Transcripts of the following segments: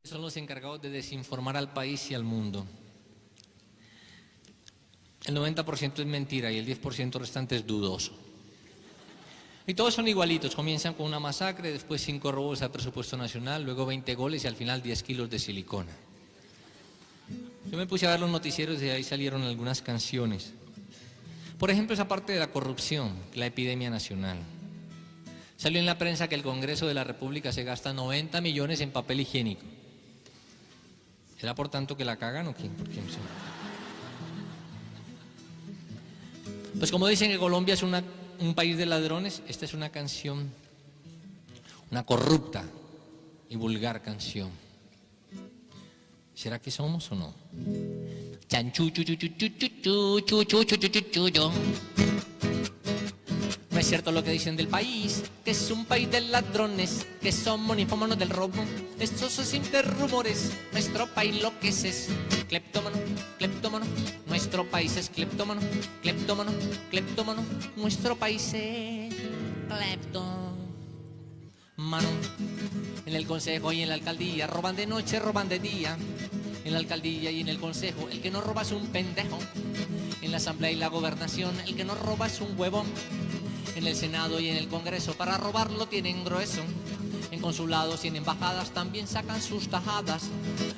Son los encargados de desinformar al país y al mundo. El 90% es mentira y el 10% restante es dudoso. Y todos son igualitos, comienzan con una masacre, después 5 robos al presupuesto nacional, luego 20 goles y al final 10 kilos de silicona. Yo me puse a ver los noticieros y de ahí salieron algunas canciones. Por ejemplo, esa parte de la corrupción, la epidemia nacional. Salió en la prensa que el Congreso de la República se gasta 90 millones en papel higiénico. ¿Será por tanto que la cagan o qué? Pues como dicen que Colombia es un país de ladrones, esta es una canción, una corrupta y vulgar canción. ¿Será que somos o no? Chanchu chu chu chu chu chu chu chu chu chu chu chu chu. No es cierto lo que dicen del país, que es un país de ladrones, que somos ninfómanos del robo. Estos son simples rumores, nuestro país lo que es cleptómano, cleptómano. Nuestro país es cleptómano, cleptómano, cleptómano. Nuestro país es cleptómano. En el consejo y en la alcaldía roban de noche, roban de día. En la alcaldía y en el consejo el que no roba es un pendejo. En la asamblea y la gobernación el que no roba es un huevón. En el Senado y en el Congreso para robarlo tienen grueso. En consulados y en embajadas también sacan sus tajadas.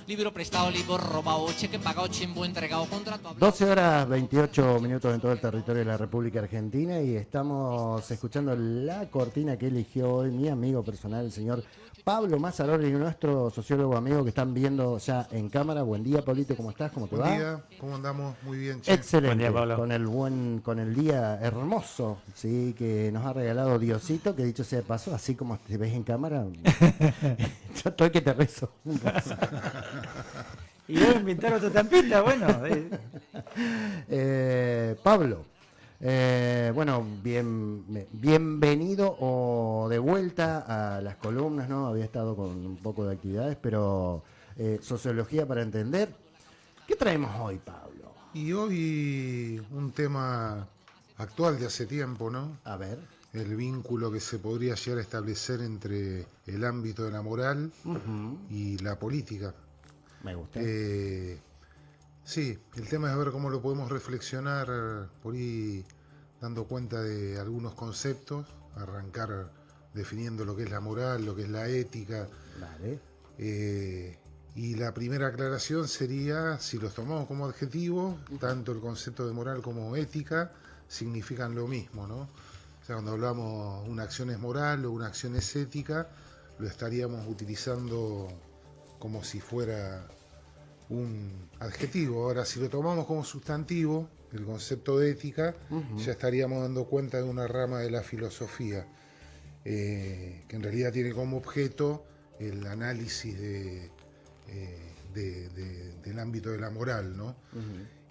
Libro prestado, libro robado, cheque pagado, chimbo entregado, contrato hablado. 12 horas 28 minutos en todo el territorio de la República Argentina y estamos escuchando la cortina que eligió hoy mi amigo personal, el señor Pablo Mazzaroli, nuestro sociólogo amigo que están viendo ya en cámara. Buen día, Pablito, ¿cómo estás? ¿Cómo te va? Buen día, ¿cómo andamos? Muy bien, che. Excelente, Buen día, Pablo. con el día hermoso, sí, que nos ha regalado Diosito, que dicho sea de paso, así como te ves en cámara, yo estoy que te rezo. Y voy a inventar otra tampita, bueno. Pablo, bueno, bienvenido o de vuelta a las columnas, ¿no? Había estado con un poco de actividades, pero sociología para entender. ¿Qué traemos hoy, Pablo? Y hoy un tema actual de hace tiempo, ¿no? A ver. El vínculo que se podría llegar a establecer entre el ámbito de la moral y la política. Me gusta. Sí, el tema es ver cómo lo podemos reflexionar por ahí dando cuenta de algunos conceptos, arrancar definiendo lo que es la moral, lo que es la ética. Vale. Y la primera aclaración sería, si los tomamos como adjetivos, tanto el concepto de moral como ética significan lo mismo, ¿no? O sea, cuando hablamos una acción es moral o una acción es ética, lo estaríamos utilizando como si fuera un adjetivo. Ahora, si lo tomamos como sustantivo, el concepto de ética, ya estaríamos dando cuenta de una rama de la filosofía, que en realidad tiene como objeto el análisis del ámbito de la moral, ¿no?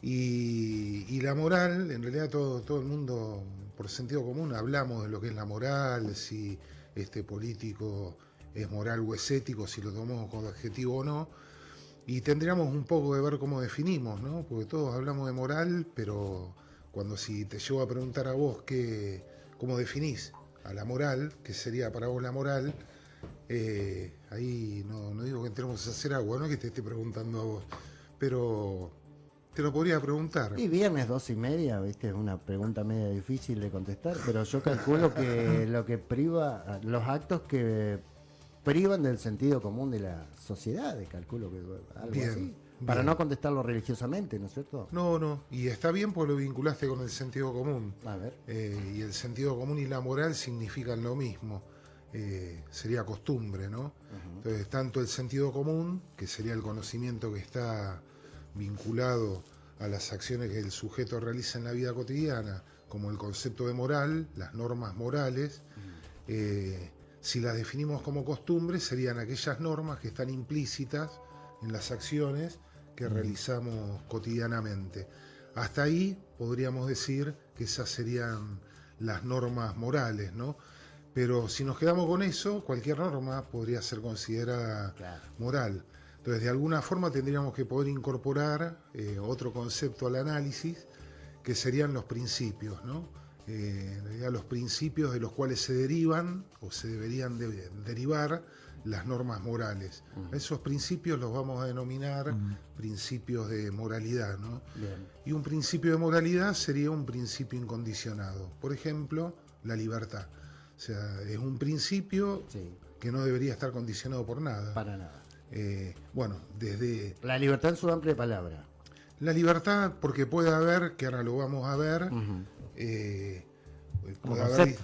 Y la moral, en realidad todo el mundo, por sentido común, hablamos de lo que es la moral, si este político es moral o es ético, si lo tomamos como adjetivo o no, y tendríamos un poco de ver cómo definimos, ¿no? Porque todos hablamos de moral, pero si te llevo a preguntar a vos cómo definís a la moral, qué sería para vos la moral, ahí no digo que entremos a hacer agua, no es que te esté preguntando a vos, pero te lo podría preguntar. Y viernes 2:30, viste, es una pregunta media difícil de contestar, pero yo calculo que lo que priva, los actos que privan del sentido común de la sociedad, calculo que algo Bien, así, bien. para no contestarlo religiosamente, ¿no es cierto? No, y está bien porque lo vinculaste con el sentido común. A ver. Y el sentido común y la moral significan lo mismo. Sería costumbre, ¿no? Entonces, tanto el sentido común, que sería el conocimiento que está vinculado a las acciones que el sujeto realiza en la vida cotidiana, como el concepto de moral, las normas morales, si las definimos como costumbre, serían aquellas normas que están implícitas en las acciones que realizamos cotidianamente. Hasta ahí podríamos decir que esas serían las normas morales, ¿no? Pero si nos quedamos con eso, cualquier norma podría ser considerada moral. Entonces, de alguna forma tendríamos que poder incorporar otro concepto al análisis, que serían los principios, ¿no? En realidad, los principios de los cuales se derivan o se deberían derivar las normas morales. Esos principios los vamos a denominar principios de moralidad, ¿no? Bien. Y un principio de moralidad sería un principio incondicionado. Por ejemplo, la libertad. O sea, es un principio Sí, que no debería estar condicionado por nada. para nada. Bueno, desde La libertad en su amplia palabra. la libertad, porque puede haber, que ahora lo vamos a ver, Como puede haber concepto.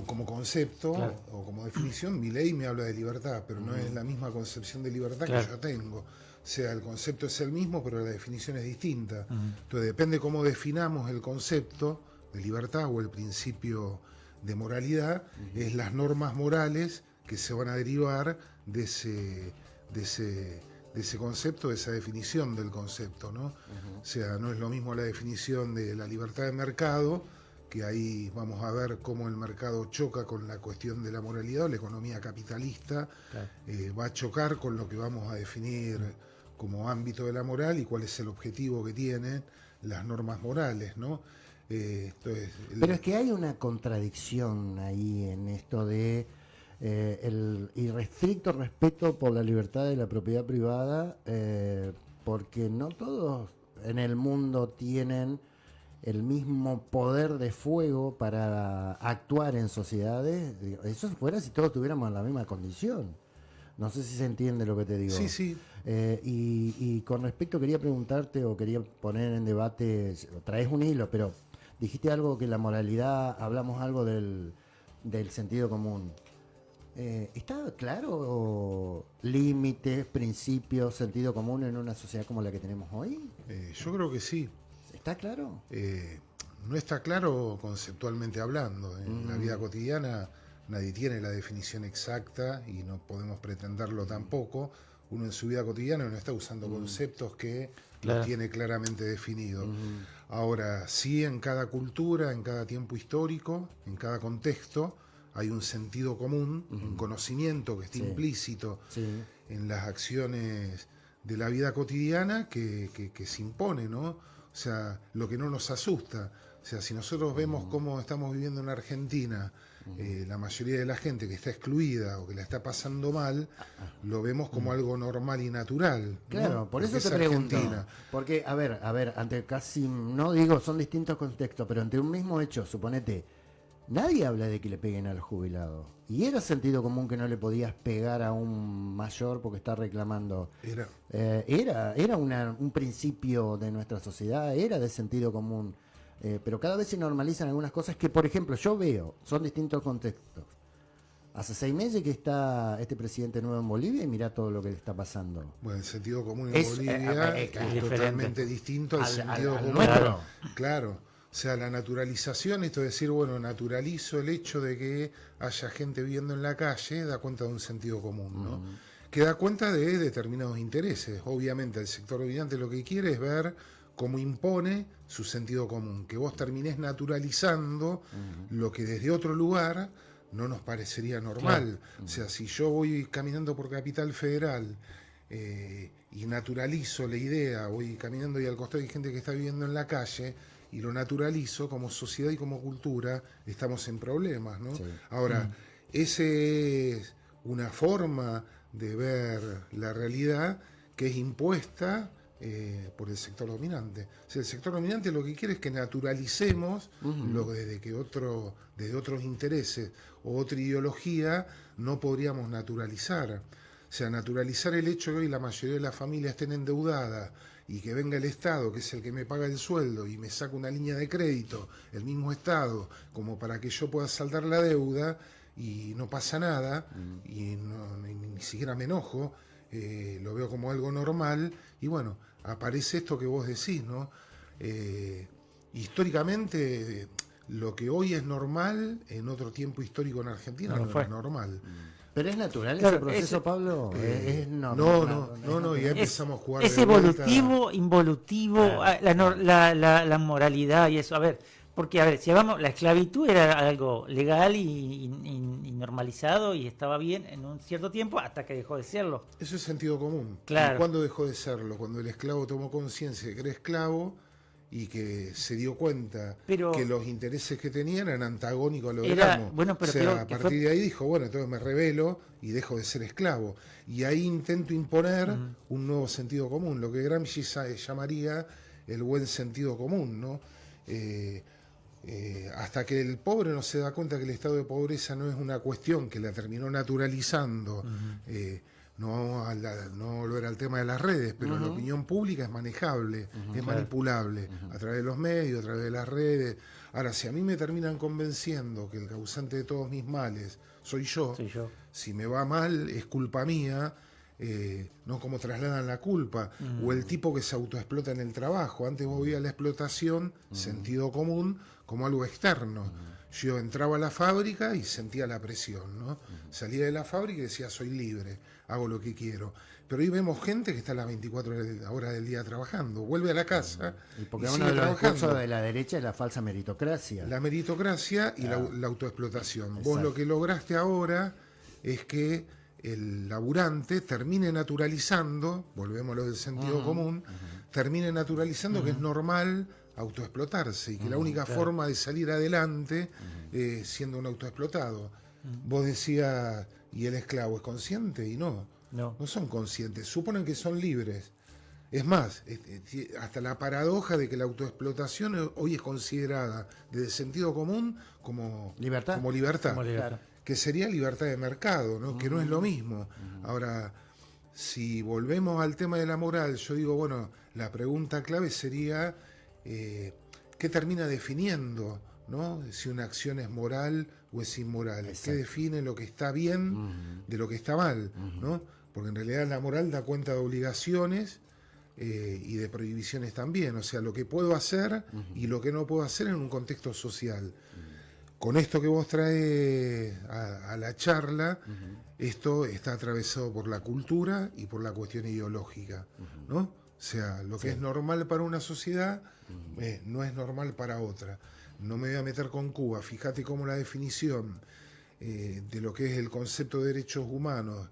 como concepto Claro. o como definición, mi ley me habla de libertad, pero no es la misma concepción de libertad Claro. que yo tengo. O sea, el concepto es el mismo, pero la definición es distinta. Entonces depende cómo definamos el concepto de libertad o el principio de moralidad, es las normas morales que se van a derivar de ese concepto, de esa definición del concepto, ¿no? O sea, no es lo mismo la definición de la libertad de mercado, que ahí vamos a ver cómo el mercado choca con la cuestión de la moralidad, o la economía capitalista Claro. va a chocar con lo que vamos a definir como ámbito de la moral y cuál es el objetivo que tienen las normas morales, ¿no? Entonces, Pero es que hay una contradicción ahí en esto de el irrestricto respeto por la libertad de la propiedad privada, porque no todos en el mundo tienen el mismo poder de fuego para actuar en sociedades. Digo, eso fuera si todos tuviéramos la misma condición. No sé si se entiende lo que te digo. sí, sí, Y con respecto quería preguntarte o quería poner en debate, traes un hilo, pero dijiste algo que la moralidad, hablamos algo del sentido común. ¿Está claro límites, principios, sentido común en una sociedad como la que tenemos hoy? yo creo que sí. ¿Está claro? No está claro conceptualmente hablando. En la vida cotidiana nadie tiene la definición exacta y no podemos pretenderlo tampoco. Uno en su vida cotidiana no está usando conceptos que Claro. los tiene claramente definidos. Ahora, sí, en cada cultura, en cada tiempo histórico, en cada contexto, hay un sentido común, un conocimiento que está Sí. implícito Sí. en las acciones de la vida cotidiana que se impone, ¿no? O sea, lo que no nos asusta. O sea, si nosotros vemos cómo estamos viviendo en Argentina, la mayoría de la gente que está excluida o que la está pasando mal, lo vemos como algo normal y natural, ¿no? Claro, por eso Porque te es pregunto. Argentina. Porque, a ver, ante casi, no digo, son distintos contextos, pero ante un mismo hecho, suponete, nadie habla de que le peguen al jubilado. Y era sentido común que no le podías pegar a un mayor porque está reclamando. Era, Era un principio de nuestra sociedad, era de sentido común. Pero cada vez se normalizan algunas cosas que, por ejemplo, yo veo, son distintos contextos. Hace 6 meses que está este presidente nuevo en Bolivia y mirá todo lo que le está pasando. bueno, el sentido común en Es, Bolivia claro, es diferente. totalmente distinto al sentido común. nuestro. Claro, o sea, la naturalización, esto es decir, bueno, naturalizo el hecho de que haya gente viviendo en la calle, da cuenta de un sentido común, ¿no? Que da cuenta de determinados intereses. Obviamente el sector dominante lo que quiere es ver cómo impone su sentido común, que vos terminés naturalizando lo que desde otro lugar no nos parecería normal. O sea, si yo voy caminando por Capital Federal y naturalizo la idea, voy caminando y al costado hay gente que está viviendo en la calle y lo naturalizo como sociedad y como cultura, estamos en problemas, ¿no? Sí. Ahora, esa es una forma de ver la realidad que es impuesta por el sector dominante. O sea, el sector dominante lo que quiere es que naturalicemos lo que desde otros intereses o otra ideología no podríamos naturalizar. O sea, naturalizar el hecho de que hoy la mayoría de las familias estén endeudadas y que venga el Estado, que es el que me paga el sueldo y me saca una línea de crédito, el mismo Estado, como para que yo pueda saldar la deuda y no pasa nada, y ni siquiera me enojo, lo veo como algo normal, y bueno, aparece esto que vos decís, ¿no? Históricamente, lo que hoy es normal, en otro tiempo histórico en Argentina No no fue. era normal. ¿Pero es natural Claro, ese proceso, ese- Pablo? Es No, normal, no, ya Es, empezamos a jugar es de vuelta. evolutivo, involutivo, Claro. la moralidad y eso. A ver, porque a ver, si hablamos, la esclavitud era algo legal y normalizado y estaba bien en un cierto tiempo hasta que dejó de serlo. Eso es sentido común. Claro. ¿Y cuándo dejó de serlo? Cuando el esclavo tomó conciencia de que era esclavo y que se dio cuenta Pero que los intereses que tenían eran antagónicos a lo del era, amo. bueno, pero o sea, creo a que partir fue- de ahí dijo, bueno, entonces me rebelo y dejo de ser esclavo. Y ahí intento imponer un nuevo sentido común, lo que Gramsci llamaría el buen sentido común, ¿no? Hasta que el pobre no se da cuenta que el estado de pobreza no es una cuestión que la terminó naturalizando, no volver al tema de las redes, pero la opinión pública es manejable, es manipulable, a través de los medios, a través de las redes. Ahora, si a mí me terminan convenciendo que el causante de todos mis males soy yo, si me va mal es culpa mía, no como trasladan la culpa, o el tipo que se autoexplota en el trabajo. Antes vos veías la explotación, sentido común, como algo externo. Yo entraba a la fábrica y sentía la presión, ¿no? Salía de la fábrica y decía, soy libre, hago lo que quiero. Pero hoy vemos gente que está las 24 horas del día trabajando, vuelve a la casa Y porque y uno sigue de los trabajando. discursos de la derecha es la falsa meritocracia. La meritocracia y la autoexplotación. Vos Exacto. lo que lograste ahora es que el laburante termine naturalizando, volvemos a lo del sentido común, termine naturalizando que es normal autoexplotarse y que la única forma de salir adelante es siendo un autoexplotado. Vos decías, ¿y el esclavo es consciente? Y no son conscientes, suponen que son libres. Es más, hasta la paradoja de que la autoexplotación hoy es considerada desde el sentido común como ¿Libertad? Como libertad. Claro. Que sería libertad de mercado, ¿no? Que no es lo mismo. Ahora, si volvemos al tema de la moral, yo digo, bueno, la pregunta clave sería, ¿qué termina definiendo, ¿no? Si una acción es moral o es inmoral? Exacto. ¿Qué define lo que está bien de lo que está mal, ¿no? Porque en realidad la moral da cuenta de obligaciones y de prohibiciones también, o sea, lo que puedo hacer y lo que no puedo hacer en un contexto social. Con esto que vos traes a la charla, esto está atravesado por la cultura y por la cuestión ideológica, ¿no? O sea, lo que es normal para una sociedad no es normal para otra. No me voy a meter con Cuba, fíjate cómo la definición de lo que es el concepto de derechos humanos,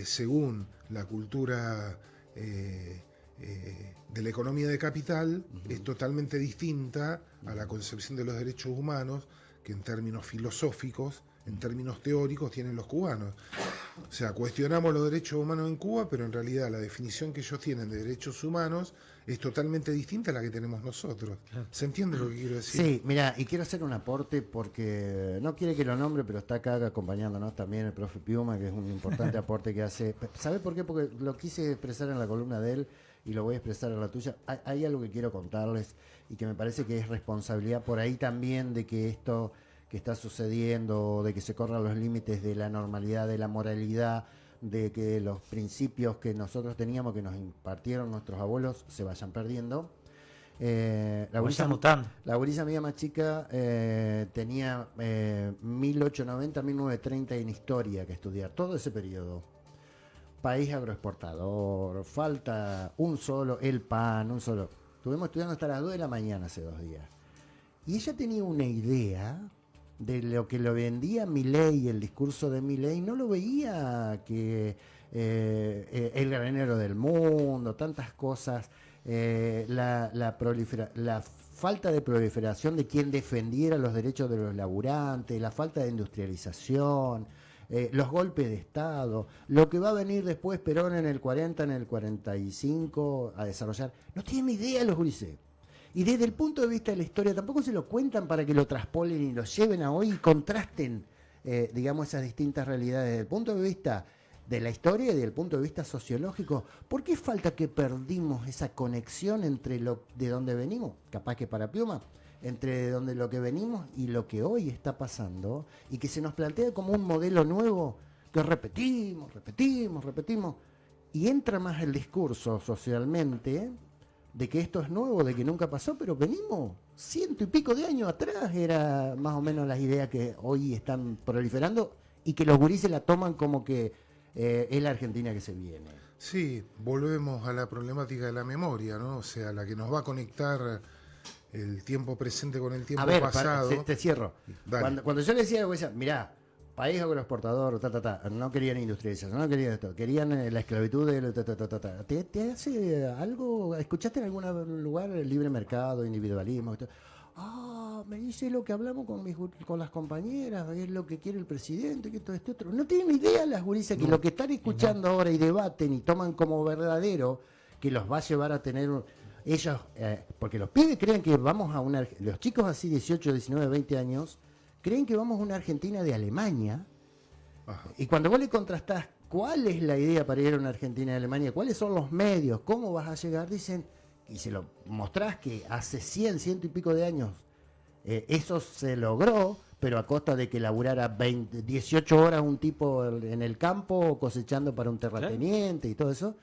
según la cultura de la economía de capital, es totalmente distinta a la concepción de los derechos humanos que en términos filosóficos, en términos teóricos, tienen los cubanos. O sea, cuestionamos los derechos humanos en Cuba, pero en realidad la definición que ellos tienen de derechos humanos es totalmente distinta a la que tenemos nosotros. ¿Se entiende lo que quiero decir? Sí, mira, y quiero hacer un aporte porque no quiere que lo nombre, pero está acá acompañándonos también el profe Piuma, que es un importante aporte que hace. ¿Sabe por qué? Porque lo quise expresar en la columna de él y lo voy a expresar en la tuya. Hay algo que quiero contarles y que me parece que es responsabilidad por ahí también de que esto que está sucediendo, de que se corran los límites de la normalidad, de la moralidad, de que los principios que nosotros teníamos, que nos impartieron nuestros abuelos, se vayan perdiendo. La gurisa mía más chica tenía 1890, 1930 en historia que estudiar, todo ese periodo. País agroexportador, falta el pan, un solo. Estuvimos estudiando hasta las 2 de la mañana hace 2 días. Y ella tenía una idea de lo que lo vendía Milei, el discurso de Milei, no lo veía que el granero del mundo, tantas cosas, la falta de proliferación de quien defendiera los derechos de los laburantes, la falta de industrialización, los golpes de Estado, lo que va a venir después Perón en el 40, en el 45 a desarrollar. No tienen idea los gurises. Y desde el punto de vista de la historia tampoco se lo cuentan para que lo traspolen y lo lleven a hoy y contrasten, digamos, esas distintas realidades. Desde el punto de vista de la historia y desde el punto de vista sociológico, ¿por qué falta que perdimos esa conexión entre de donde venimos? Capaz que para Piuma, entre lo que venimos y lo que hoy está pasando, y que se nos plantea como un modelo nuevo que repetimos, y entra más el discurso socialmente de que esto es nuevo, de que nunca pasó, pero venimos 100 y pico de años atrás, era más o menos las ideas que hoy están proliferando y que los gurises la toman como que es la Argentina que se viene. Sí, volvemos a la problemática de la memoria, ¿no? O sea, la que nos va a conectar el tiempo presente con el tiempo pasado. Te cierro. Cuando yo le decía a la mirá, país agroexportador, no querían industrialización, no querían esto, querían la esclavitud de ¿Te hace algo? ¿Escuchaste en algún lugar el libre mercado, individualismo? Me dice lo que hablamos con las compañeras, es lo que quiere el presidente, que esto, otro. No tienen idea las gurises que lo que están escuchando ahora y debaten y toman como verdadero, que los va a llevar a tener ellos, porque los pibes creen que vamos a los chicos así 18, 19, 20 años, creen que vamos a una Argentina de Alemania. Ajá. Y cuando vos le contrastás cuál es la idea para ir a una Argentina de Alemania, cuáles son los medios, cómo vas a llegar, dicen, y se lo mostrás que hace 100 y pico de años eso se logró, pero a costa de que laburara 18 horas un tipo en el campo cosechando para un terrateniente y todo eso.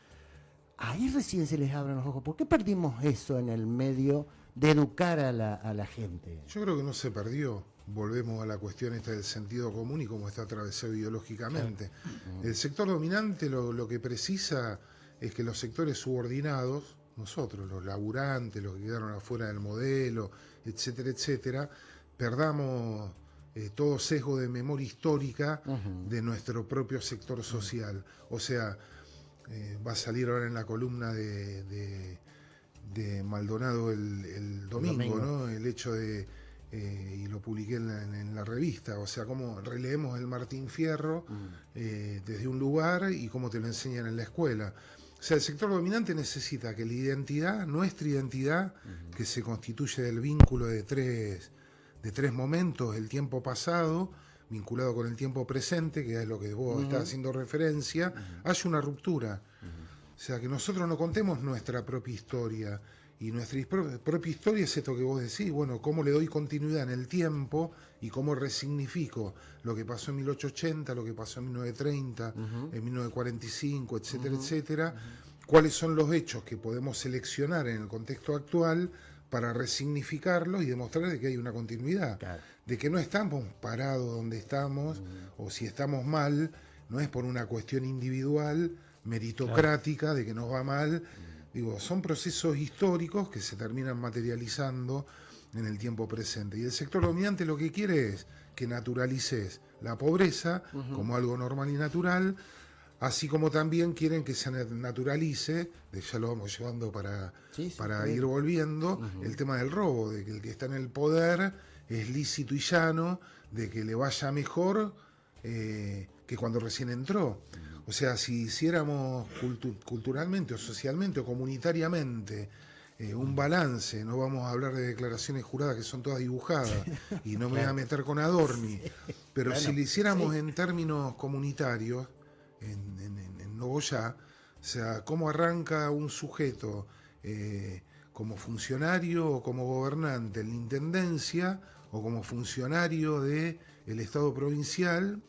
Ahí recién se les abren los ojos. ¿Por qué perdimos eso en el medio de educar a la gente? Yo creo que no se perdió. Volvemos a la cuestión esta del sentido común y cómo está atravesado ideológicamente. Claro. El sector dominante lo que precisa es que los sectores subordinados, nosotros, los laburantes, los que quedaron afuera del modelo, etcétera, etcétera, perdamos todo sesgo de memoria histórica de nuestro propio sector social. O sea, va a salir ahora en la columna de Maldonado el domingo, ¿no? El hecho de, y lo publiqué en la revista, o sea, cómo releemos el Martín Fierro desde un lugar y cómo te lo enseñan en la escuela. O sea, el sector dominante necesita que la identidad, nuestra identidad, que se constituye del vínculo de tres momentos, el tiempo pasado, vinculado con el tiempo presente, que es lo que vos estás haciendo referencia, haya una ruptura. O sea, que nosotros no contemos nuestra propia historia. Y nuestra propia historia es esto que vos decís, bueno, cómo le doy continuidad en el tiempo y cómo resignifico lo que pasó en 1880, lo que pasó en 1930, en 1945, etcétera, etcétera. Cuáles son los hechos que podemos seleccionar en el contexto actual para resignificarlos y demostrar de que hay una continuidad. Claro. De que no estamos parados donde estamos, o si estamos mal, no es por una cuestión individual, meritocrática, claro, de que nos va mal. Digo, son procesos históricos que se terminan materializando en el tiempo presente. Y el sector dominante lo que quiere es que naturalices la pobreza como algo normal y natural, así como también quieren que se naturalice, ya lo vamos llevando para ir volviendo, el tema del robo, de que el que está en el poder es lícito y llano, de que le vaya mejor que cuando recién entró. O sea, si hiciéramos culturalmente o socialmente o comunitariamente un balance, no vamos a hablar de declaraciones juradas que son todas dibujadas y no me voy a meter con Adorni, pero bueno, si lo hiciéramos en términos comunitarios, en Nogoyá, o sea, cómo arranca un sujeto como funcionario o como gobernante en la intendencia o como funcionario del Estado provincial,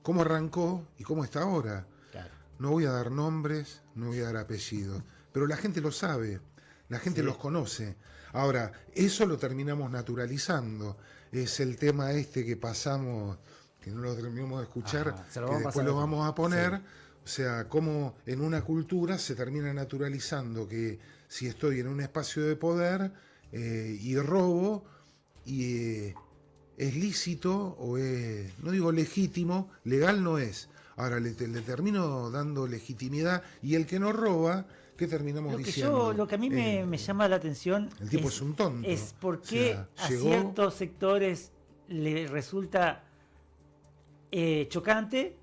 cómo arrancó y cómo está ahora. Claro. No voy a dar nombres, no voy a dar apellidos, pero la gente lo sabe, la gente los conoce. Ahora, eso lo terminamos naturalizando. Es el tema este que pasamos, que no lo terminamos de escuchar, que después lo vamos a poner. Sí. O sea, cómo en una cultura se termina naturalizando que si estoy en un espacio de poder y robo, y es lícito o es, no digo legítimo, legal no es. Ahora le termino dando legitimidad y el que no roba, ¿qué terminamos diciendo? Lo que a mí me llama la atención el tipo es un tonto. Es por qué a ciertos sectores le resulta chocante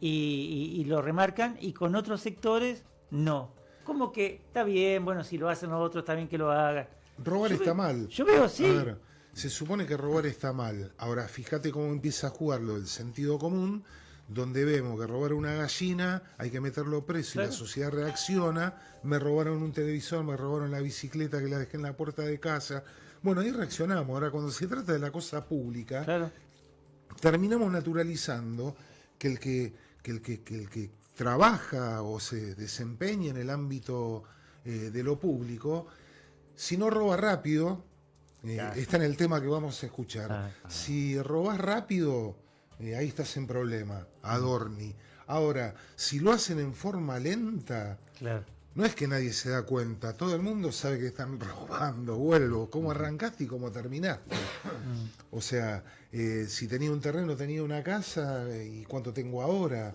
y lo remarcan y con otros sectores no. Como que está bien, bueno, si lo hacen los otros está bien que lo hagan. Robar está mal. Yo veo, sí. A ver, se supone que robar está mal. Ahora, fíjate cómo empieza a jugarlo el sentido común, donde vemos que robar una gallina hay que meterlo preso, claro, y la sociedad reacciona. Me robaron un televisor, me robaron la bicicleta que la dejé en la puerta de casa. Bueno, ahí reaccionamos. Ahora, cuando se trata de la cosa pública, claro, terminamos naturalizando que el que trabaja o se desempeña en el ámbito de lo público, si no roba rápido, está en el tema que vamos a escuchar. Si robas rápido, ahí estás en problema, Adorni. Ahora, si lo hacen en forma lenta, claro, no es que nadie se da cuenta, todo el mundo sabe que están robando, vuelvo, cómo arrancaste y cómo terminaste. O sea, si tenía un terreno, tenía una casa, y cuánto tengo ahora,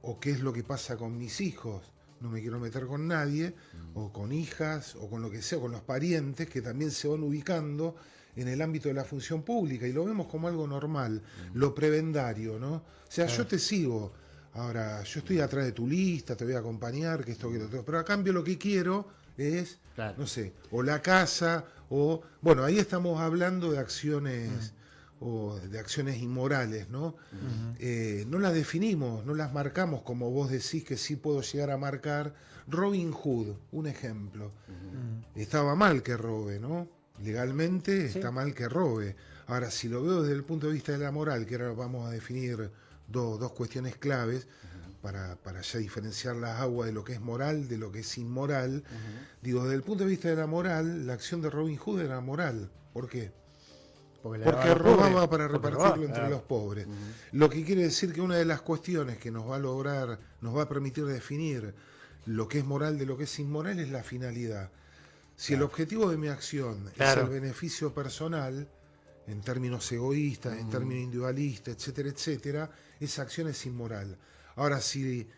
o qué es lo que pasa con mis hijos. No me quiero meter con nadie, o con hijas, o con lo que sea, o con los parientes que también se van ubicando en el ámbito de la función pública, y lo vemos como algo normal, lo prebendario, ¿no? O sea, yo te sigo. Ahora, yo estoy atrás de tu lista, te voy a acompañar, que esto, que lo otro, pero a cambio lo que quiero es, no sé, o la casa, o... Bueno, ahí estamos hablando de acciones, o de acciones inmorales, ¿no? No las definimos, no las marcamos como vos decís que sí puedo llegar a marcar. Robin Hood, un ejemplo. Estaba mal que robe, ¿no? Legalmente está mal que robe. Ahora, si lo veo desde el punto de vista de la moral, que ahora vamos a definir dos cuestiones claves para ya diferenciar las aguas de lo que es moral de lo que es inmoral. Digo, desde el punto de vista de la moral, la acción de Robin Hood era moral. ¿Por qué? Porque robaba para repartirlo entre los pobres. Lo que quiere decir que una de las cuestiones que nos va a permitir definir lo que es moral de lo que es inmoral es la finalidad. Si el objetivo de mi acción es el beneficio personal, en términos egoístas, en términos individualistas, etcétera, etcétera, esa acción es inmoral. Ahora, si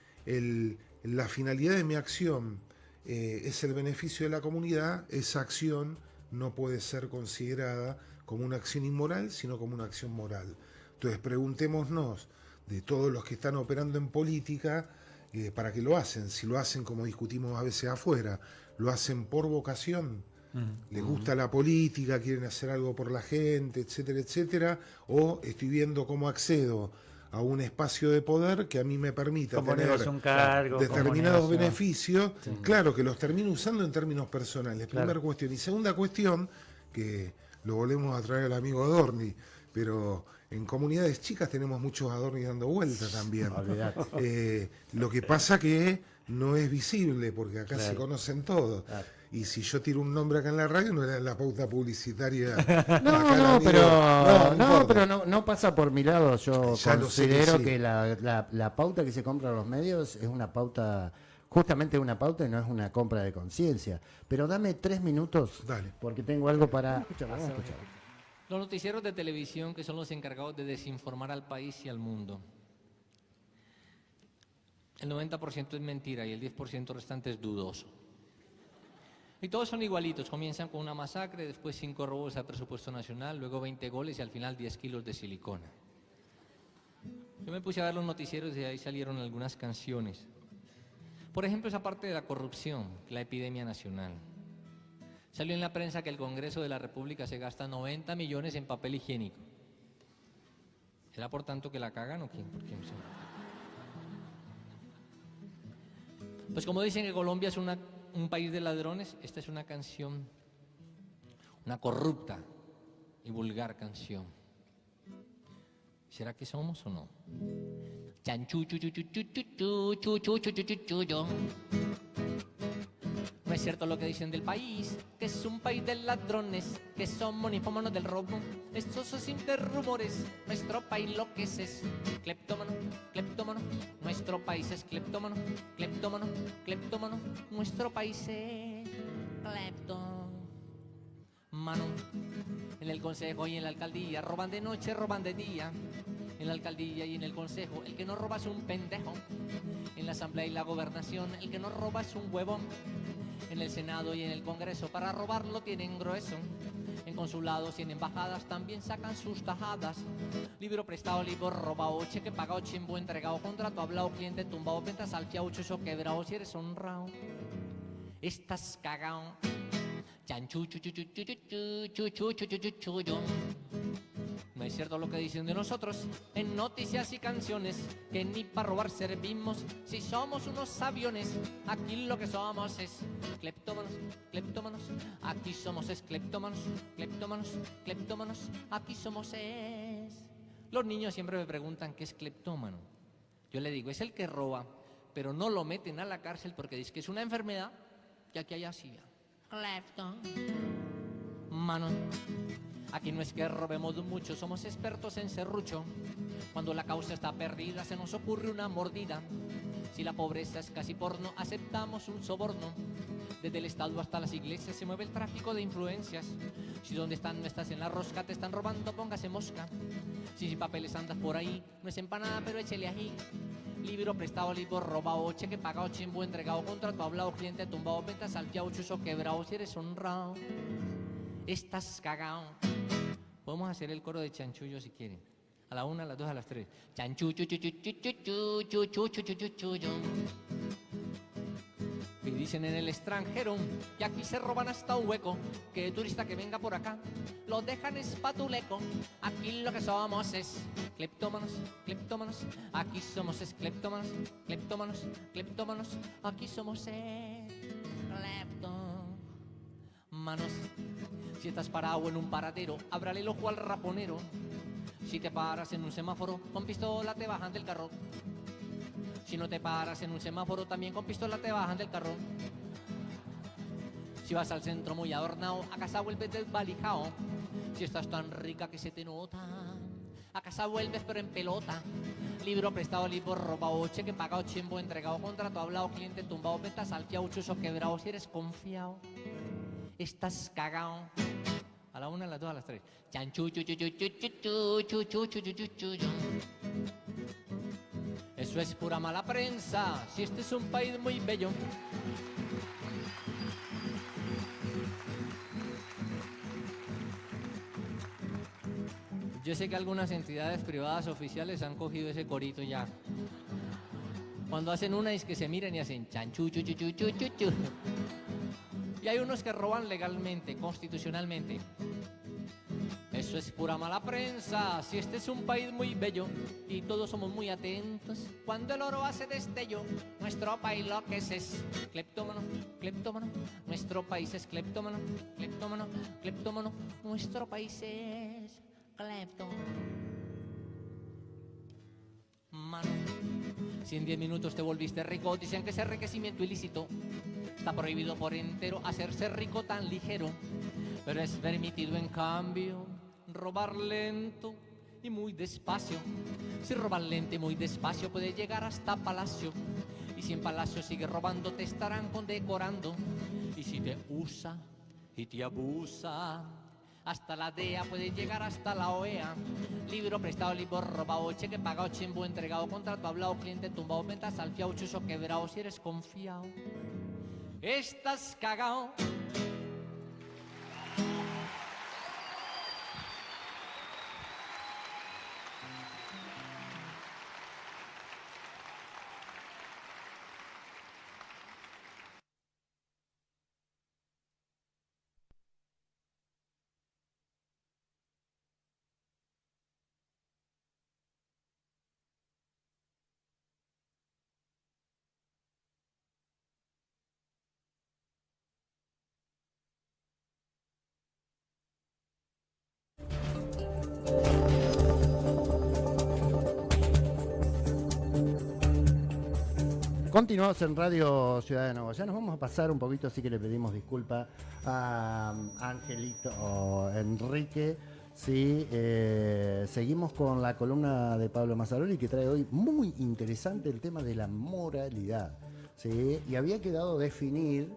la finalidad de mi acción es el beneficio de la comunidad, esa acción no puede ser considerada como una acción inmoral, sino como una acción moral. Entonces, preguntémonos de todos los que están operando en política, ¿para qué lo hacen? Si lo hacen, como discutimos a veces afuera, lo hacen por vocación, les gusta la política, quieren hacer algo por la gente, etcétera, etcétera, o estoy viendo cómo accedo a un espacio de poder que a mí me permita tener un cargo, determinados beneficios, claro, que los termino usando en términos personales. Primera cuestión. Y segunda cuestión, que lo volvemos a traer al amigo Adorni, pero en comunidades chicas tenemos muchos Adorni dando vueltas también. Lo que pasa que no es visible, porque acá se conocen todos. Y si yo tiro un nombre acá en la radio, no era la pauta publicitaria. No pasa por mi lado. Yo Ya considero lo sé que la pauta que se compra a los medios es una pauta, justamente una pauta y no es una compra de conciencia. Pero dame 3 minutos, porque tengo algo para... Escuchar. Los noticieros de televisión, que son los encargados de desinformar al país y al mundo. El 90% es mentira y el 10% restante es dudoso. Y todos son igualitos, comienzan con una masacre, después 5 robos al presupuesto nacional, luego 20 goles y al final 10 kilos de silicona. Yo me puse a ver los noticieros y de ahí salieron algunas canciones. Por ejemplo, esa parte de la corrupción, la epidemia nacional. Salió en la prensa que el Congreso de la República se gasta 90 millones en papel higiénico. ¿Será por tanto que la cagan o qué? Pues como dicen que Colombia es un país de ladrones, esta es una canción, una corrupta y vulgar canción. ¿Será que somos o no? No es cierto lo que dicen del país, que es un país de ladrones, que somos ninfómanos del robo. Estos son simples rumores, nuestro país lo que es cleptómano, cleptómano. Nuestro país es cleptómano, cleptómano, cleptómano. Nuestro país es cleptómano. En el consejo y en la alcaldía roban de noche, roban de día. En la alcaldía y en el consejo el que no roba es un pendejo. En la asamblea y la gobernación el que no roba es un huevón. En el Senado y en el Congreso para robarlo tienen grueso. En consulados y en embajadas también sacan sus tajadas. Libro prestado, libro robado, cheque pagado, chimbo entregado, contrato hablado, cliente tumbado, ventas al fiao, chucho quebrado. Si eres honrado, estás cagao. Chanchu, chu, chu, chu, chu, chu, chu, chu, chu, chu, chu, chu, chu. No es cierto lo que dicen de nosotros en noticias y canciones, que ni para robar servimos si somos unos aviones. Aquí lo que somos es cleptómanos, cleptómanos. Aquí somos es cleptómanos, cleptómanos, cleptómanos. Aquí somos es... Los niños siempre me preguntan qué es cleptómano. Yo le digo, es el que roba, pero no lo meten a la cárcel porque dice que es una enfermedad y aquí hay así. Cleptómano. Aquí no es que robemos mucho, somos expertos en serrucho. Cuando la causa está perdida se nos ocurre una mordida. Si la pobreza es casi porno, aceptamos un soborno. Desde el Estado hasta las iglesias se mueve el tráfico de influencias. Si donde están no estás en la rosca, te están robando, póngase mosca. Si sin papeles andas por ahí, no es empanada, pero échele ají. Libro prestado, libro robado, cheque pagado, chimbo entregado, contrato hablado, cliente tumbado, venta salteado, chuzo quebrado. Si eres honrado, estás cagao. Podemos hacer el coro de chanchullo si quieren. A la 1, a las 2, a las 3. Chanchullo, y dicen en el extranjero que aquí se roban hasta un hueco, que turista que venga por acá lo dejan espatuleco. Aquí lo que somos es cleptómanos, cleptómanos. Aquí somos es cleptómanos, cleptómanos, cleptómanos. Aquí somos cleptómanos. Si estás parado en un paradero, ábrale el ojo al raponero. Si te paras en un semáforo, con pistola te bajan del carro. Si no te paras en un semáforo, también con pistola te bajan del carro. Si vas al centro muy adornado, a casa vuelves desvalijado. Si estás tan rica que se te nota, a casa vuelves pero en pelota. Libro prestado, libro robado, cheque pagado, chimbo entregado, contrato hablado, cliente tumbado, venta salteado, chuzo quebrado. Si eres confiado, estás cagao. A la 1, a las 2, a las 3. Eso es pura mala prensa, si este es un país muy bello. Yo sé que algunas entidades privadas oficiales han cogido ese corito ya. Cuando hacen una es que se miran y hacen chanchu, chu, chu, chu, chu, chu, chu. Y hay unos que roban legalmente, constitucionalmente. Eso es pura mala prensa, si este es un país muy bello y todos somos muy atentos. Cuando el oro hace destello, nuestro país lo que es cleptómano, cleptómano. Nuestro país es cleptómano, cleptómano, cleptómano. Nuestro país es cleptómano. Si en 10 minutos te volviste rico, dicen que es enriquecimiento ilícito. Está prohibido por entero hacerse rico tan ligero, pero es permitido en cambio robar lento y muy despacio. Si robas lento y muy despacio puedes llegar hasta palacio, y si en palacio sigues robando te estarán condecorando. Y si te usa y te abusa, hasta la DEA puede llegar hasta la OEA. Libro prestado, libro robado, cheque pagado, chimbo entregado, contrato hablado, cliente tumbado, venta salteado, chuzo quebrado. Si eres confiado, estás cagao. Continuamos en Radio Ciudad de Nueva. Ya nos vamos a pasar un poquito, así que le pedimos disculpas a Angelito o Enrique. Sí, seguimos con la columna de Pablo Mazzaroli, que trae hoy muy interesante el tema de la moralidad. ¿Sí? Y había quedado definir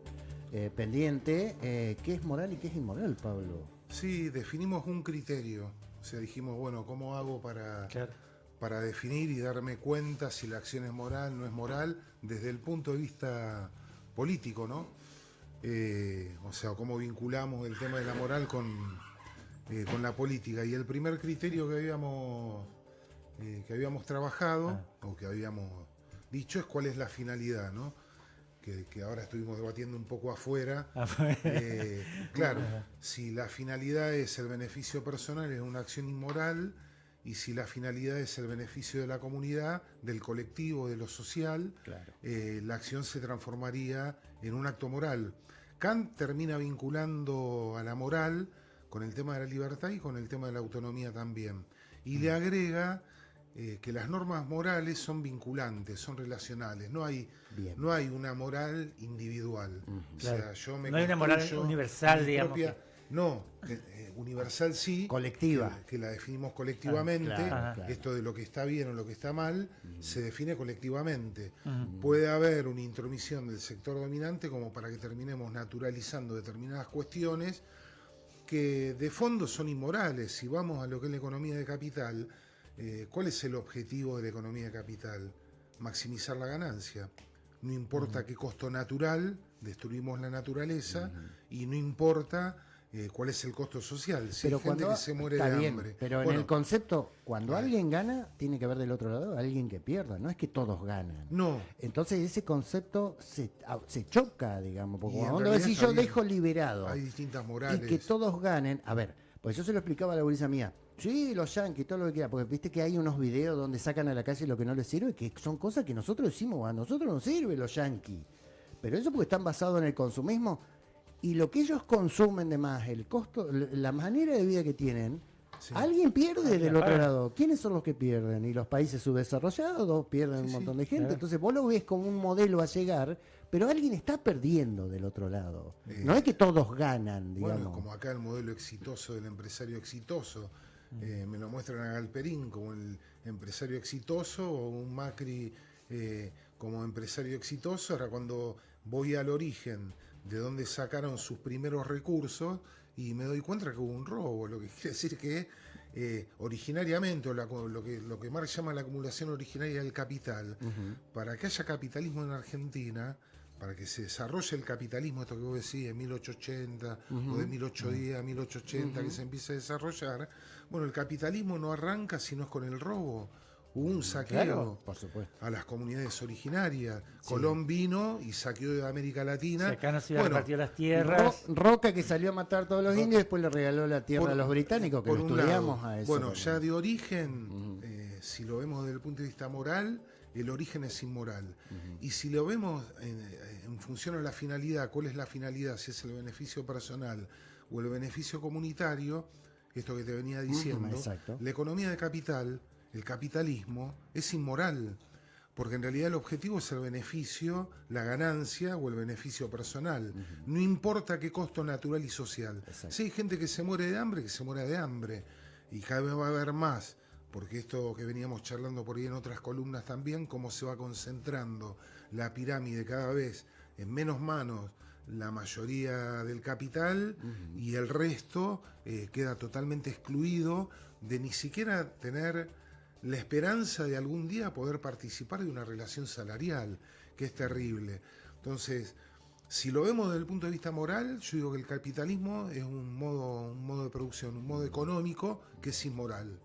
pendiente qué es moral y qué es inmoral, Pablo. Sí, definimos un criterio. O sea, dijimos, bueno, ¿cómo hago para definir y darme cuenta si la acción es moral, no es moral, desde el punto de vista político, ¿no? O sea, cómo vinculamos el tema de la moral con la política. Y el primer criterio que habíamos trabajado, o que habíamos dicho, es cuál es la finalidad, ¿no? Que ahora estuvimos debatiendo un poco afuera. Claro, si la finalidad es el beneficio personal, es una acción inmoral. Y si la finalidad es el beneficio de la comunidad, del colectivo, de lo social, claro, la acción se transformaría en un acto moral. Kant termina vinculando a la moral con el tema de la libertad y con el tema de la autonomía también. Y le agrega que las normas morales son vinculantes, son relacionales. No hay una moral individual. Claro. O sea, yo me no hay una moral universal, digamos. No, universal sí. Colectiva. Que la definimos colectivamente. claro. Esto de lo que está bien o lo que está mal se define colectivamente. Puede haber una intromisión del sector dominante como para que terminemos naturalizando determinadas cuestiones que de fondo son inmorales. Si vamos a lo que es la economía de capital, ¿cuál es el objetivo de la economía de capital? Maximizar la ganancia. No importa a qué costo natural destruimos la naturaleza y no importa cuál es el costo social. Si Pero hay gente que se muere está de bien, hambre. pero en Bueno, el concepto, cuando claro. alguien gana, tiene que haber del otro lado alguien que pierda, no es que todos ganan. No. Entonces ese concepto se choca, digamos, porque Y en cuando realidad decís está yo bien. dejo liberado Hay distintas y morales. que todos ganen, a ver, pues yo se lo explicaba a la gurisa mía, sí, los yanquis, todo lo que quiera, porque viste que hay unos videos donde sacan a la calle lo que no les sirve, que son cosas que nosotros decimos, a nosotros nos sirve los yanquis, pero eso porque están basados en el consumismo y lo que ellos consumen de más, el costo, la manera de vida que tienen, Sí. alguien pierde Alguien del otro paga. lado. ¿Quiénes son los que pierden? Y los países subdesarrollados pierden un Sí, montón sí, de gente. claro. Entonces vos lo ves como un modelo a llegar, pero alguien está perdiendo del otro lado. No es que todos ganan, digamos. Bueno, como acá el modelo exitoso del empresario exitoso. Me lo muestran a Galperín como el empresario exitoso o un Macri como empresario exitoso. Ahora cuando voy al origen de dónde sacaron sus primeros recursos y me doy cuenta que hubo un robo, lo que quiere decir que originariamente, o lo que Marx llama la acumulación originaria del capital, para que haya capitalismo en Argentina, para que se desarrolle el capitalismo, esto que vos decís, de 1880 o de 1810 a 1880, que se empieza a desarrollar, bueno, el capitalismo no arranca si no es con el robo. Hubo un saqueo Claro, por supuesto. a las comunidades originarias. Colón vino y saqueó de América Latina. Si acá no se iban a Bueno, repartir las tierras. Roca que salió a matar a todos los indios y después le regaló la tierra a los británicos, que por lo un estudiamos lado. a eso. Bueno, también. ya de origen, si lo vemos desde el punto de vista moral, el origen es inmoral. Y si lo vemos en función a la finalidad, ¿cuál es la finalidad? Si es el beneficio personal o el beneficio comunitario, esto que te venía diciendo, exacto. la economía de capital, el capitalismo, es inmoral. Porque en realidad el objetivo es el beneficio, la ganancia o el beneficio personal. No importa qué costo natural y social. Exacto. Si hay gente que se muere de hambre, que se muera de hambre. Y cada vez va a haber más. Porque esto que veníamos charlando por ahí en otras columnas también, cómo se va concentrando la pirámide cada vez en menos manos, la mayoría del capital, y el resto queda totalmente excluido de ni siquiera tener la esperanza de algún día poder participar de una relación salarial, que es terrible. Entonces, si lo vemos desde el punto de vista moral, yo digo que el capitalismo es un modo de producción, un modo económico que es inmoral,